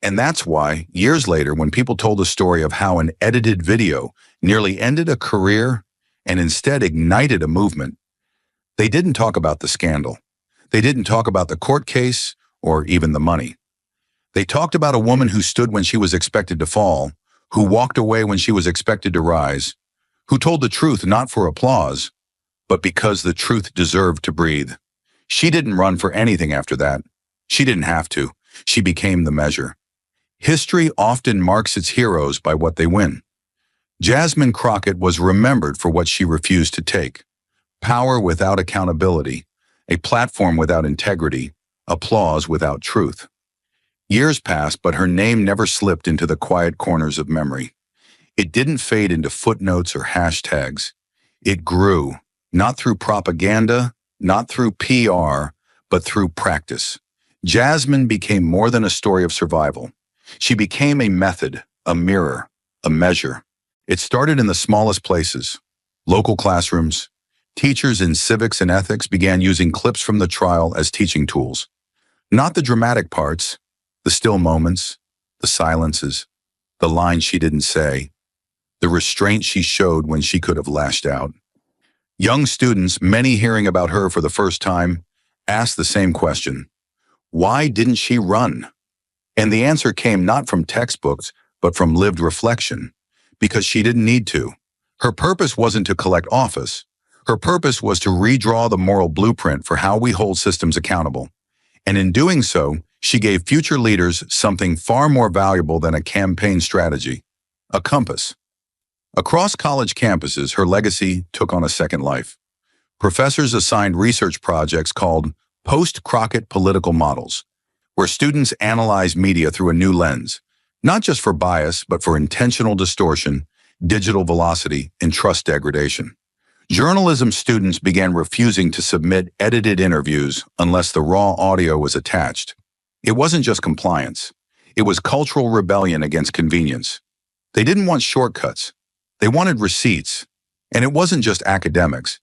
And that's why, years later, when people told the story of how an edited video nearly ended a career and instead ignited a movement, they didn't talk about the scandal. They didn't talk about the court case or even the money. They talked about a woman who stood when she was expected to fall, who walked away when she was expected to rise, who told the truth not for applause, but because the truth deserved to breathe. She didn't run for anything after that. She didn't have to. She became the measure. History often marks its heroes by what they win. Jasmine Crockett was remembered for what she refused to take. Power without accountability, a platform without integrity, applause without truth. Years passed, but her name never slipped into the quiet corners of memory. It didn't fade into footnotes or hashtags. It grew, not through propaganda, not through PR, but through practice. Jasmine became more than a story of survival. She became a method, a mirror, a measure. It started in the smallest places. Local classrooms. Teachers in civics and ethics began using clips from the trial as teaching tools. Not the dramatic parts, the still moments, the silences, the lines she didn't say, the restraint she showed when she could have lashed out. Young students, many hearing about her for the first time, asked the same question. Why didn't she run? And the answer came not from textbooks, but from lived reflection. Because she didn't need to. Her purpose wasn't to collect office. Her purpose was to redraw the moral blueprint for how we hold systems accountable. And in doing so, she gave future leaders something far more valuable than a campaign strategy, a compass. Across college campuses, her legacy took on a second life. Professors assigned research projects called post-Crockett political models, where students analyze media through a new lens, not just for bias, but for intentional distortion, digital velocity, and trust degradation. Journalism students began refusing to submit edited interviews unless the raw audio was attached. It wasn't just compliance. It was cultural rebellion against convenience. They didn't want shortcuts. They wanted receipts. And it wasn't just academics.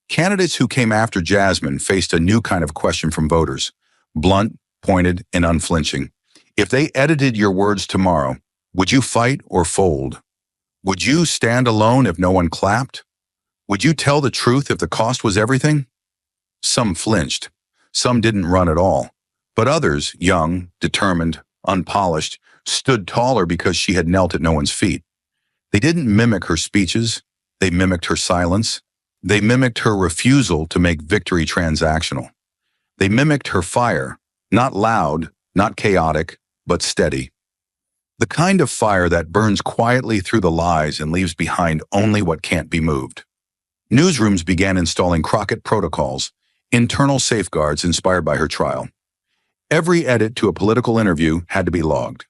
Candidates who came after Jasmine faced a new kind of question from voters, blunt, pointed, and unflinching. If they edited your words tomorrow, would you fight or fold? Would you stand alone if no one clapped? Would you tell the truth if the cost was everything? Some flinched. Some didn't run at all. But others, young, determined, unpolished, stood taller because she had knelt at no one's feet. They didn't mimic her speeches. They mimicked her silence. They mimicked her refusal to make victory transactional. They mimicked her fire, not loud, not chaotic, but steady. The kind of fire that burns quietly through the lies and leaves behind only what can't be moved. Newsrooms began installing Crockett protocols, internal safeguards inspired by her trial. Every edit to a political interview had to be logged.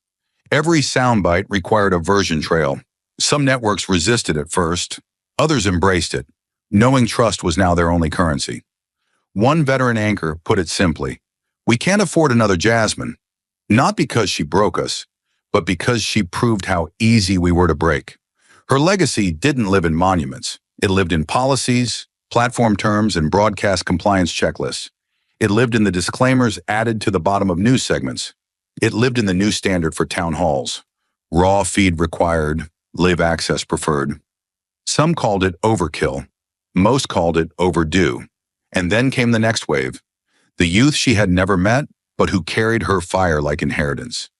Every soundbite required a version trail. Some networks resisted at first. Others embraced it. Knowing trust was now their only currency. One veteran anchor put it simply, "We can't afford another Jasmine, not because she broke us, but because she proved how easy we were to break." Her legacy didn't live in monuments. It lived in policies, platform terms, and broadcast compliance checklists. It lived in the disclaimers added to the bottom of news segments. It lived in the new standard for town halls. Raw feed required, live access preferred. Some called it overkill. Most called it overdue. And then came the next wave. The youth she had never met, but who carried her fire like inheritance.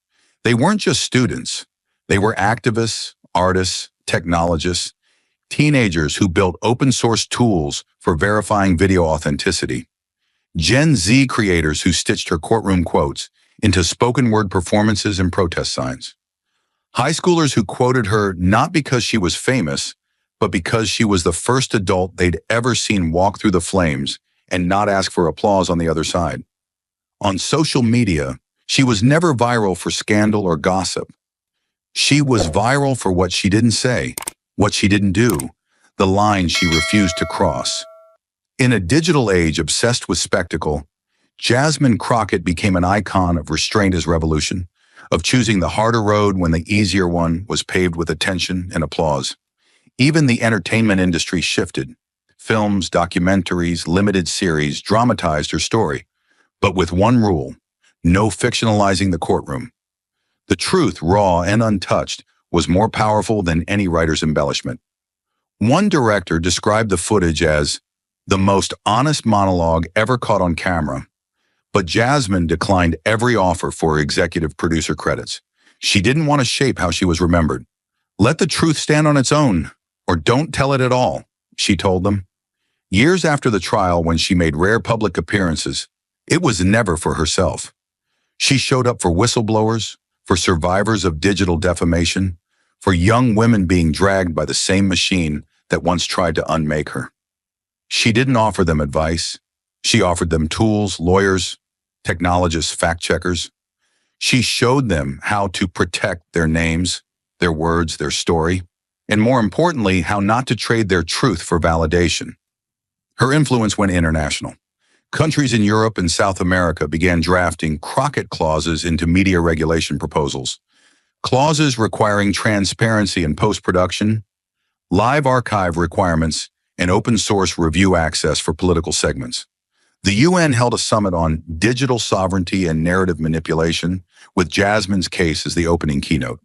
They weren't just students. They were activists, artists, technologists, teenagers who built open source tools for verifying video authenticity. Gen Z creators who stitched her courtroom quotes into spoken word performances and protest signs. High schoolers who quoted her not because she was famous, but because she was the first adult they'd ever seen walk through the flames and not ask for applause on the other side. On social media, she was never viral for scandal or gossip. She was viral for what she didn't say, what she didn't do, the line she refused to cross. In a digital age obsessed with spectacle, Jasmine Crockett became an icon of restraint as revolution, of choosing the harder road when the easier one was paved with attention and applause. Even the entertainment industry shifted. Films, documentaries, limited series dramatized her story, but with one rule: no fictionalizing the courtroom. The truth, raw and untouched, was more powerful than any writer's embellishment. One director described the footage as the most honest monologue ever caught on camera, but Jasmine declined every offer for executive producer credits. She didn't want to shape how she was remembered. "Let the truth stand on its own, or don't tell it at all," she told them. Years after the trial, when she made rare public appearances, it was never for herself. She showed up for whistleblowers, for survivors of digital defamation, for young women being dragged by the same machine that once tried to unmake her. She didn't offer them advice. She offered them tools, lawyers, technologists, fact-checkers. She showed them how to protect their names, their words, their story, and more importantly, how not to trade their truth for validation. Her influence went international. Countries in Europe and South America began drafting Crockett clauses into media regulation proposals. Clauses requiring transparency in post-production, live archive requirements, and open-source review access for political segments. The UN held a summit on digital sovereignty and narrative manipulation, with Jasmine's case as the opening keynote.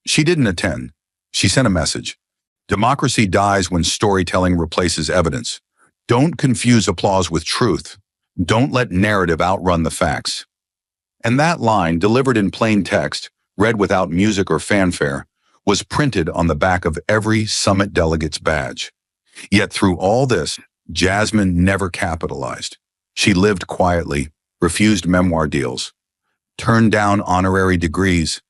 She didn't attend. She sent a message. Democracy dies when storytelling replaces evidence. Don't confuse applause with truth. Don't let narrative outrun the facts. And that line, delivered in plain text, read without music or fanfare, was printed on the back of every summit delegate's badge. Yet through all this, Jasmine never capitalized. She lived quietly, refused memoir deals, turned down honorary degrees.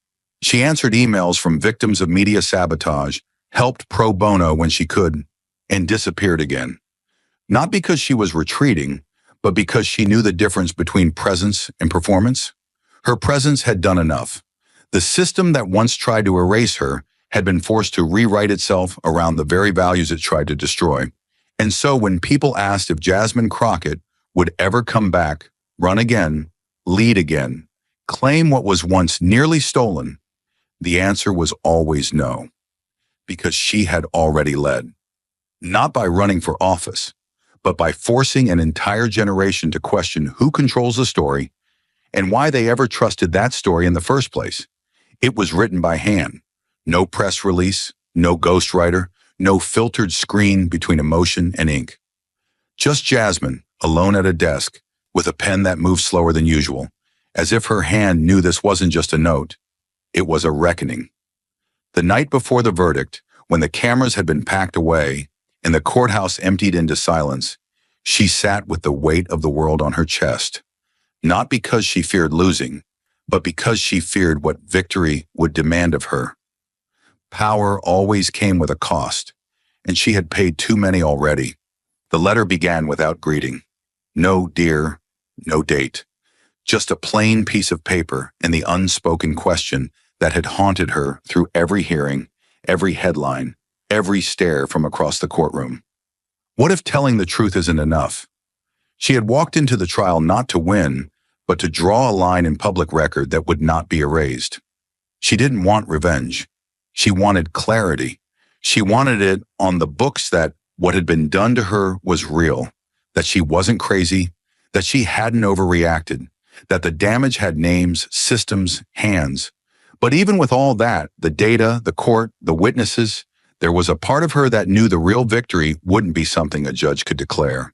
She answered emails from victims of media sabotage, helped pro bono when she could, and disappeared again. Not because she was retreating, but because she knew the difference between presence and performance. Her presence had done enough. The system that once tried to erase her had been forced to rewrite itself around the very values it tried to destroy. And so when people asked if Jasmine Crockett would ever come back, run again, lead again, claim what was once nearly stolen, the answer was always no, because she had already led. Not by running for office, but by forcing an entire generation to question who controls the story and why they ever trusted that story in the first place. It was written by hand. No press release, no ghostwriter, no filtered screen between emotion and ink. Just Jasmine, alone at a desk, with a pen that moved slower than usual, as if her hand knew this wasn't just a note. It was a reckoning. The night before the verdict, when the cameras had been packed away and the courthouse emptied into silence, she sat with the weight of the world on her chest, not because she feared losing, but because she feared what victory would demand of her. Power always came with a cost, and she had paid too many already. The letter began without greeting. No dear, no date. Just a plain piece of paper and the unspoken question that had haunted her through every hearing, every headline, every stare from across the courtroom. What if telling the truth isn't enough? She had walked into the trial not to win, but to draw a line in public record that would not be erased. She didn't want revenge. She wanted clarity. She wanted it on the books that what had been done to her was real, that she wasn't crazy, that she hadn't overreacted, that the damage had names, systems, hands. But even with all that, the data, the court, the witnesses, there was a part of her that knew the real victory wouldn't be something a judge could declare.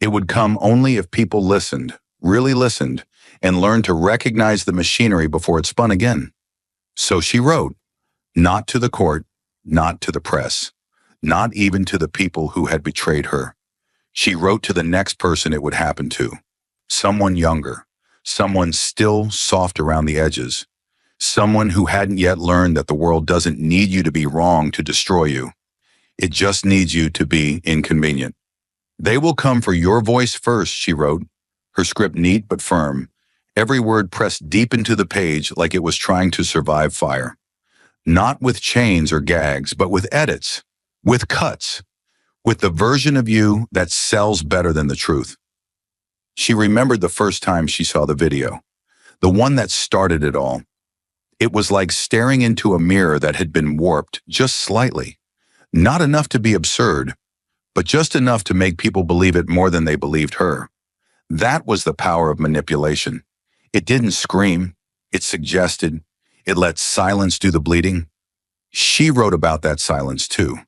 It would come only if people listened, really listened, and learned to recognize the machinery before it spun again. So she wrote, not to the court, not to the press, not even to the people who had betrayed her. She wrote to the next person it would happen to, someone younger, someone still soft around the edges, someone who hadn't yet learned that the world doesn't need you to be wrong to destroy you. It just needs you to be inconvenient. They will come for your voice first, she wrote, her script neat but firm, every word pressed deep into the page like it was trying to survive fire. Not with chains or gags, but with edits, with cuts, with the version of you that sells better than the truth. She remembered the first time she saw the video, the one that started it all. It was like staring into a mirror that had been warped just slightly, not enough to be absurd, but just enough to make people believe it more than they believed her. That was the power of manipulation. It didn't scream, it suggested, it let silence do the bleeding. She wrote about that silence too.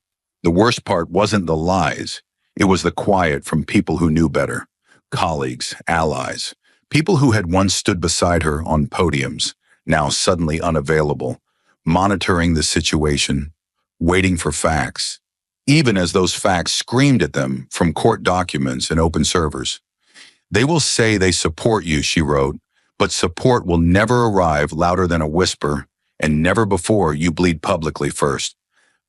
The worst part wasn't the lies, it was the quiet from people who knew better, colleagues, allies, people who had once stood beside her on podiums, now suddenly unavailable, monitoring the situation, waiting for facts, even as those facts screamed at them from court documents and open servers. They will say they support you, she wrote, but support will never arrive louder than a whisper, and never before you bleed publicly first.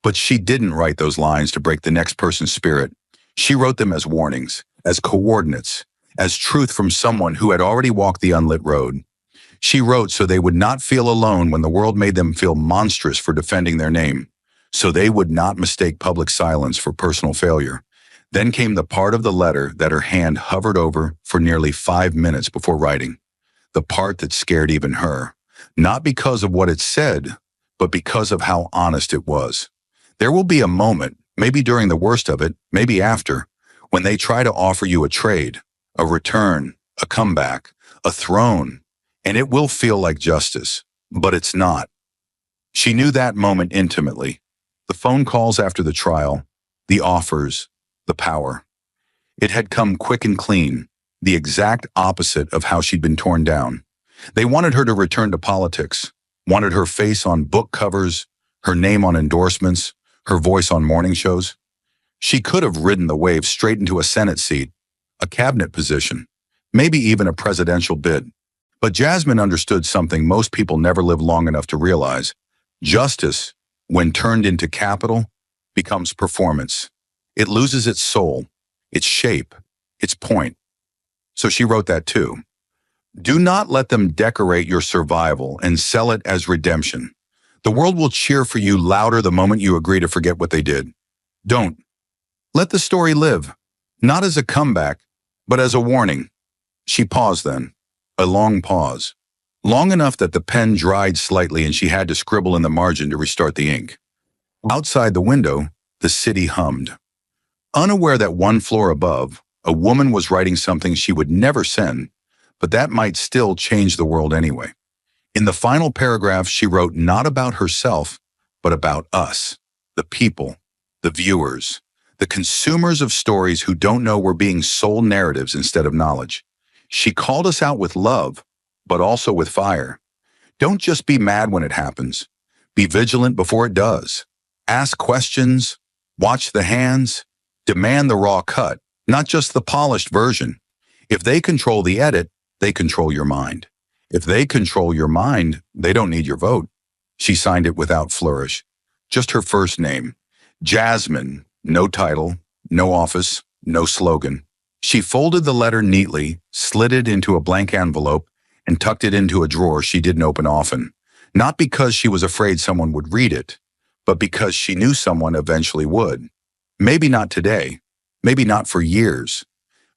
But she didn't write those lines to break the next person's spirit. She wrote them as warnings, as coordinates, as truth from someone who had already walked the unlit road. She wrote so they would not feel alone when the world made them feel monstrous for defending their name, so they would not mistake public silence for personal failure. Then came the part of the letter that her hand hovered over for nearly 5 minutes before writing, the part that scared even her, not because of what it said, but because of how honest it was. There will be a moment, maybe during the worst of it, maybe after, when they try to offer you a trade, a return, a comeback, a throne, and it will feel like justice, but it's not. She knew that moment intimately. The phone calls after the trial, the offers, the power. It had come quick and clean, the exact opposite of how she'd been torn down. They wanted her to return to politics, wanted her face on book covers, her name on endorsements, her voice on morning shows. She could have ridden the wave straight into a Senate seat, a cabinet position, maybe even a presidential bid. But Jasmine understood something most people never live long enough to realize. Justice, when turned into capital, becomes performance. It loses its soul, its shape, its point. So she wrote that too. Do not let them decorate your survival and sell it as redemption. The world will cheer for you louder the moment you agree to forget what they did. Don't. Let the story live, not as a comeback, but as a warning. She paused then, a long pause, long enough that the pen dried slightly and she had to scribble in the margin to restart the ink. Outside the window, the city hummed. Unaware that one floor above, a woman was writing something she would never send, but that might still change the world anyway. In the final paragraph, she wrote not about herself, but about us, the people, the viewers, the consumers of stories who don't know we're being sold narratives instead of knowledge. She called us out with love, but also with fire. Don't just be mad when it happens. Be vigilant before it does. Ask questions, watch the hands, demand the raw cut, not just the polished version. If they control the edit, they control your mind. If they control your mind, they don't need your vote. She signed it without flourish, just her first name. Jasmine, no title, no office, no slogan. She folded the letter neatly, slid it into a blank envelope, and tucked it into a drawer she didn't open often. Not because she was afraid someone would read it, but because she knew someone eventually would. Maybe not today, maybe not for years,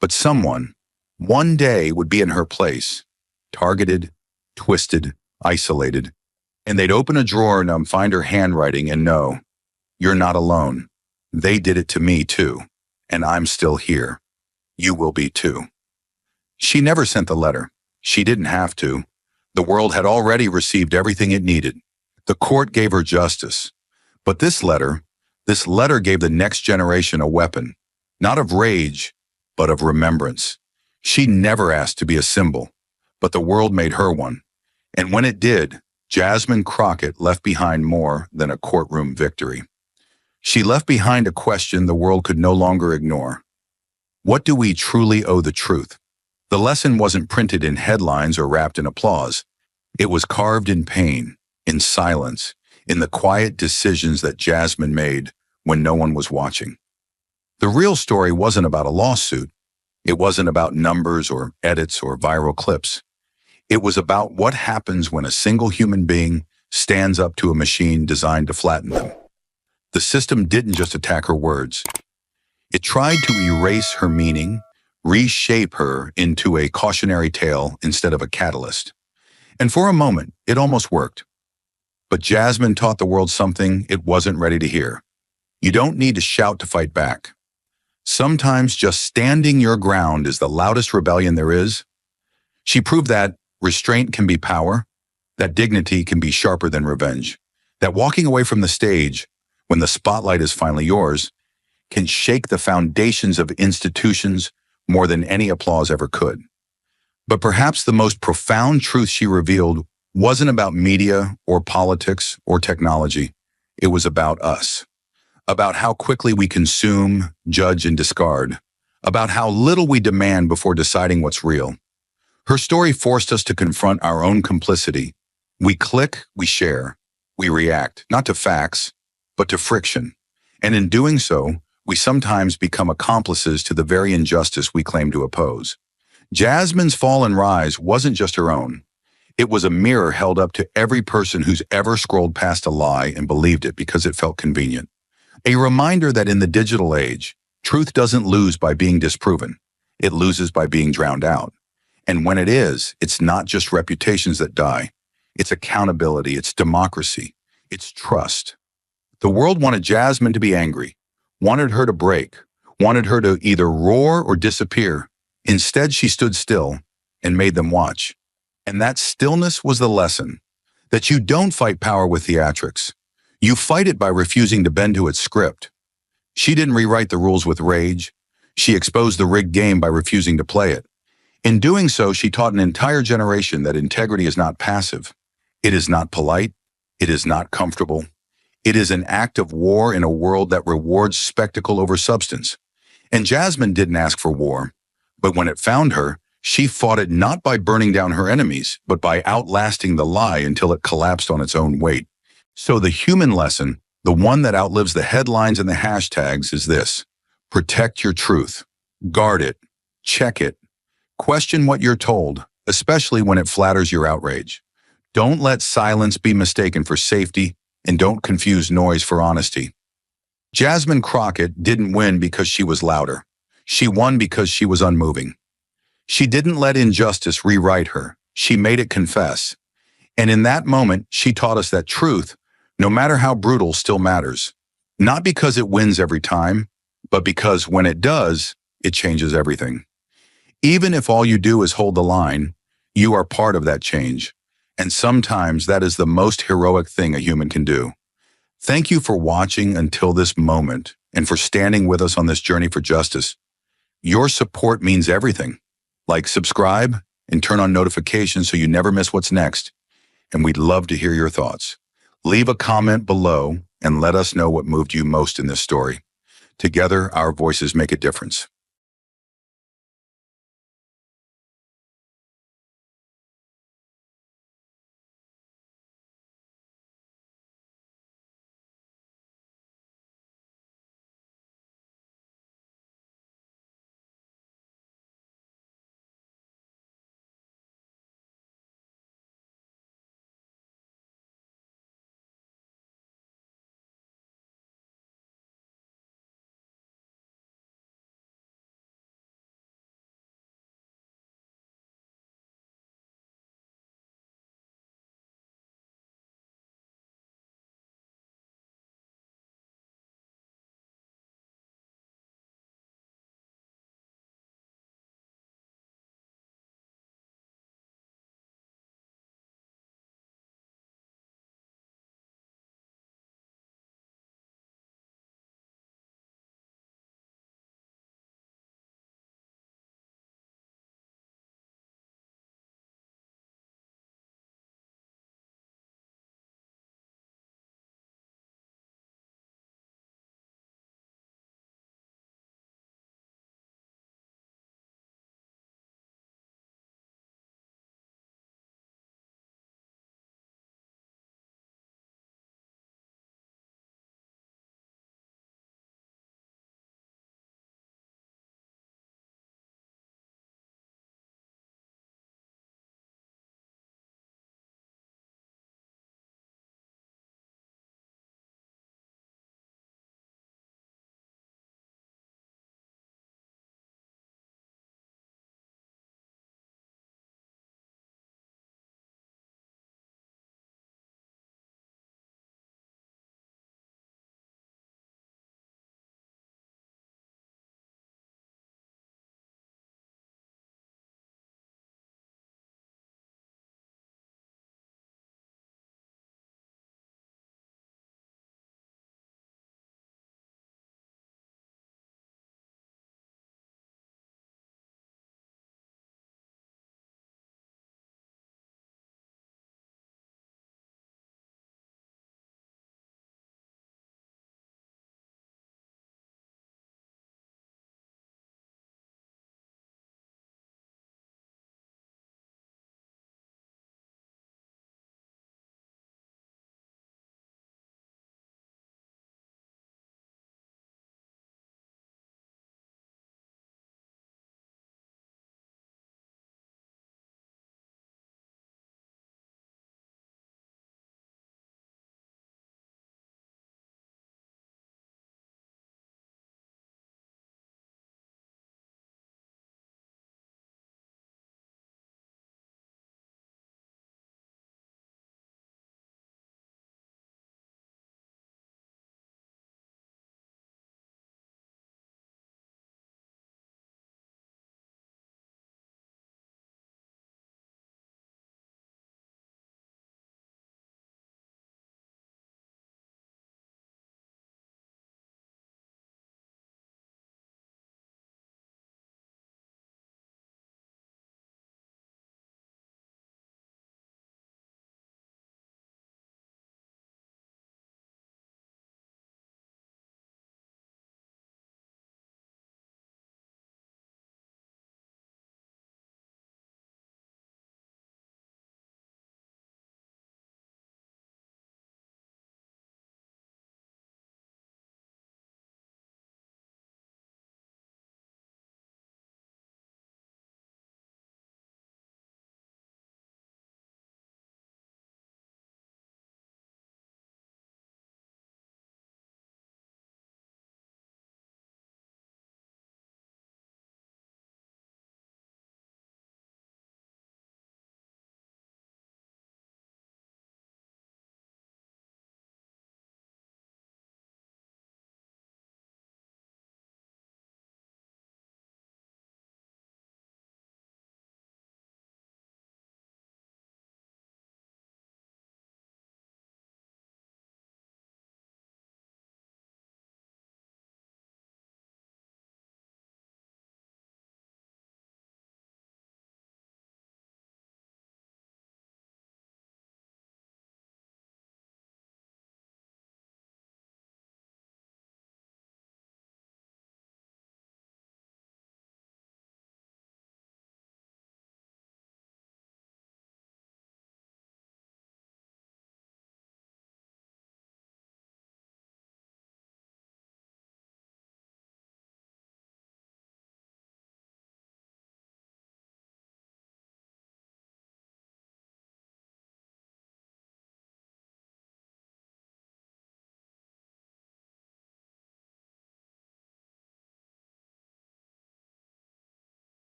but someone, one day, would be in her place, targeted, twisted, isolated, and they'd open a drawer and find her handwriting and know, you're not alone. They did it to me too, and I'm still here. You will be too. She never sent the letter. She didn't have to. The world had already received everything it needed. The court gave her justice. But this letter gave the next generation a weapon, not of rage, but of remembrance. She never asked to be a symbol, but the world made her one. And when it did, Jasmine Crockett left behind more than a courtroom victory. She left behind a question the world could no longer ignore. What do we truly owe the truth? The lesson wasn't printed in headlines or wrapped in applause. It was carved in pain, in silence, in the quiet decisions that Jasmine made when no one was watching. The real story wasn't about a lawsuit. It wasn't about numbers or edits or viral clips. It was about what happens when a single human being stands up to a machine designed to flatten them. The system didn't just attack her words. It tried to erase her meaning, reshape her into a cautionary tale instead of a catalyst. And for a moment, it almost worked. But Jasmine taught the world something it wasn't ready to hear. You don't need to shout to fight back. Sometimes just standing your ground is the loudest rebellion there is. She proved that restraint can be power, that dignity can be sharper than revenge, that walking away from the stage, when the spotlight is finally yours, can shake the foundations of institutions more than any applause ever could. But perhaps the most profound truth she revealed wasn't about media or politics or technology. It was about us, about how quickly we consume, judge, and discard, about how little we demand before deciding what's real. Her story forced us to confront our own complicity. We click, we share, we react, not to facts, but to friction. And in doing so, we sometimes become accomplices to the very injustice we claim to oppose. Jasmine's fall and rise wasn't just her own. It was a mirror held up to every person who's ever scrolled past a lie and believed it because it felt convenient. A reminder that in the digital age, truth doesn't lose by being disproven. It loses by being drowned out. And when it is, it's not just reputations that die. It's accountability, it's democracy, it's trust. The world wanted Jasmine to be angry, wanted her to break, wanted her to either roar or disappear. Instead, she stood still and made them watch. And that stillness was the lesson, that you don't fight power with theatrics. You fight it by refusing to bend to its script. She didn't rewrite the rules with rage. She exposed the rigged game by refusing to play it. In doing so, she taught an entire generation that integrity is not passive. It is not polite. It is not comfortable. It is an act of war in a world that rewards spectacle over substance. And Jasmine didn't ask for war, but when it found her, she fought it not by burning down her enemies, but by outlasting the lie until it collapsed on its own weight. So the human lesson, the one that outlives the headlines and the hashtags, is this: protect your truth, guard it, check it, question what you're told, especially when it flatters your outrage. Don't let silence be mistaken for safety, and don't confuse noise for honesty. Jasmine Crockett didn't win because she was louder. She won because she was unmoving. She didn't let injustice rewrite her. She made it confess. And in that moment, she taught us that truth, no matter how brutal, still matters. Not because it wins every time, but because when it does, it changes everything. Even if all you do is hold the line, you are part of that change. And sometimes that is the most heroic thing a human can do. Thank you for watching until this moment and for standing with us on this journey for justice. Your support means everything. Like, subscribe, and turn on notifications so you never miss what's next. And we'd love to hear your thoughts. Leave a comment below and let us know what moved you most in this story. Together, our voices make a difference.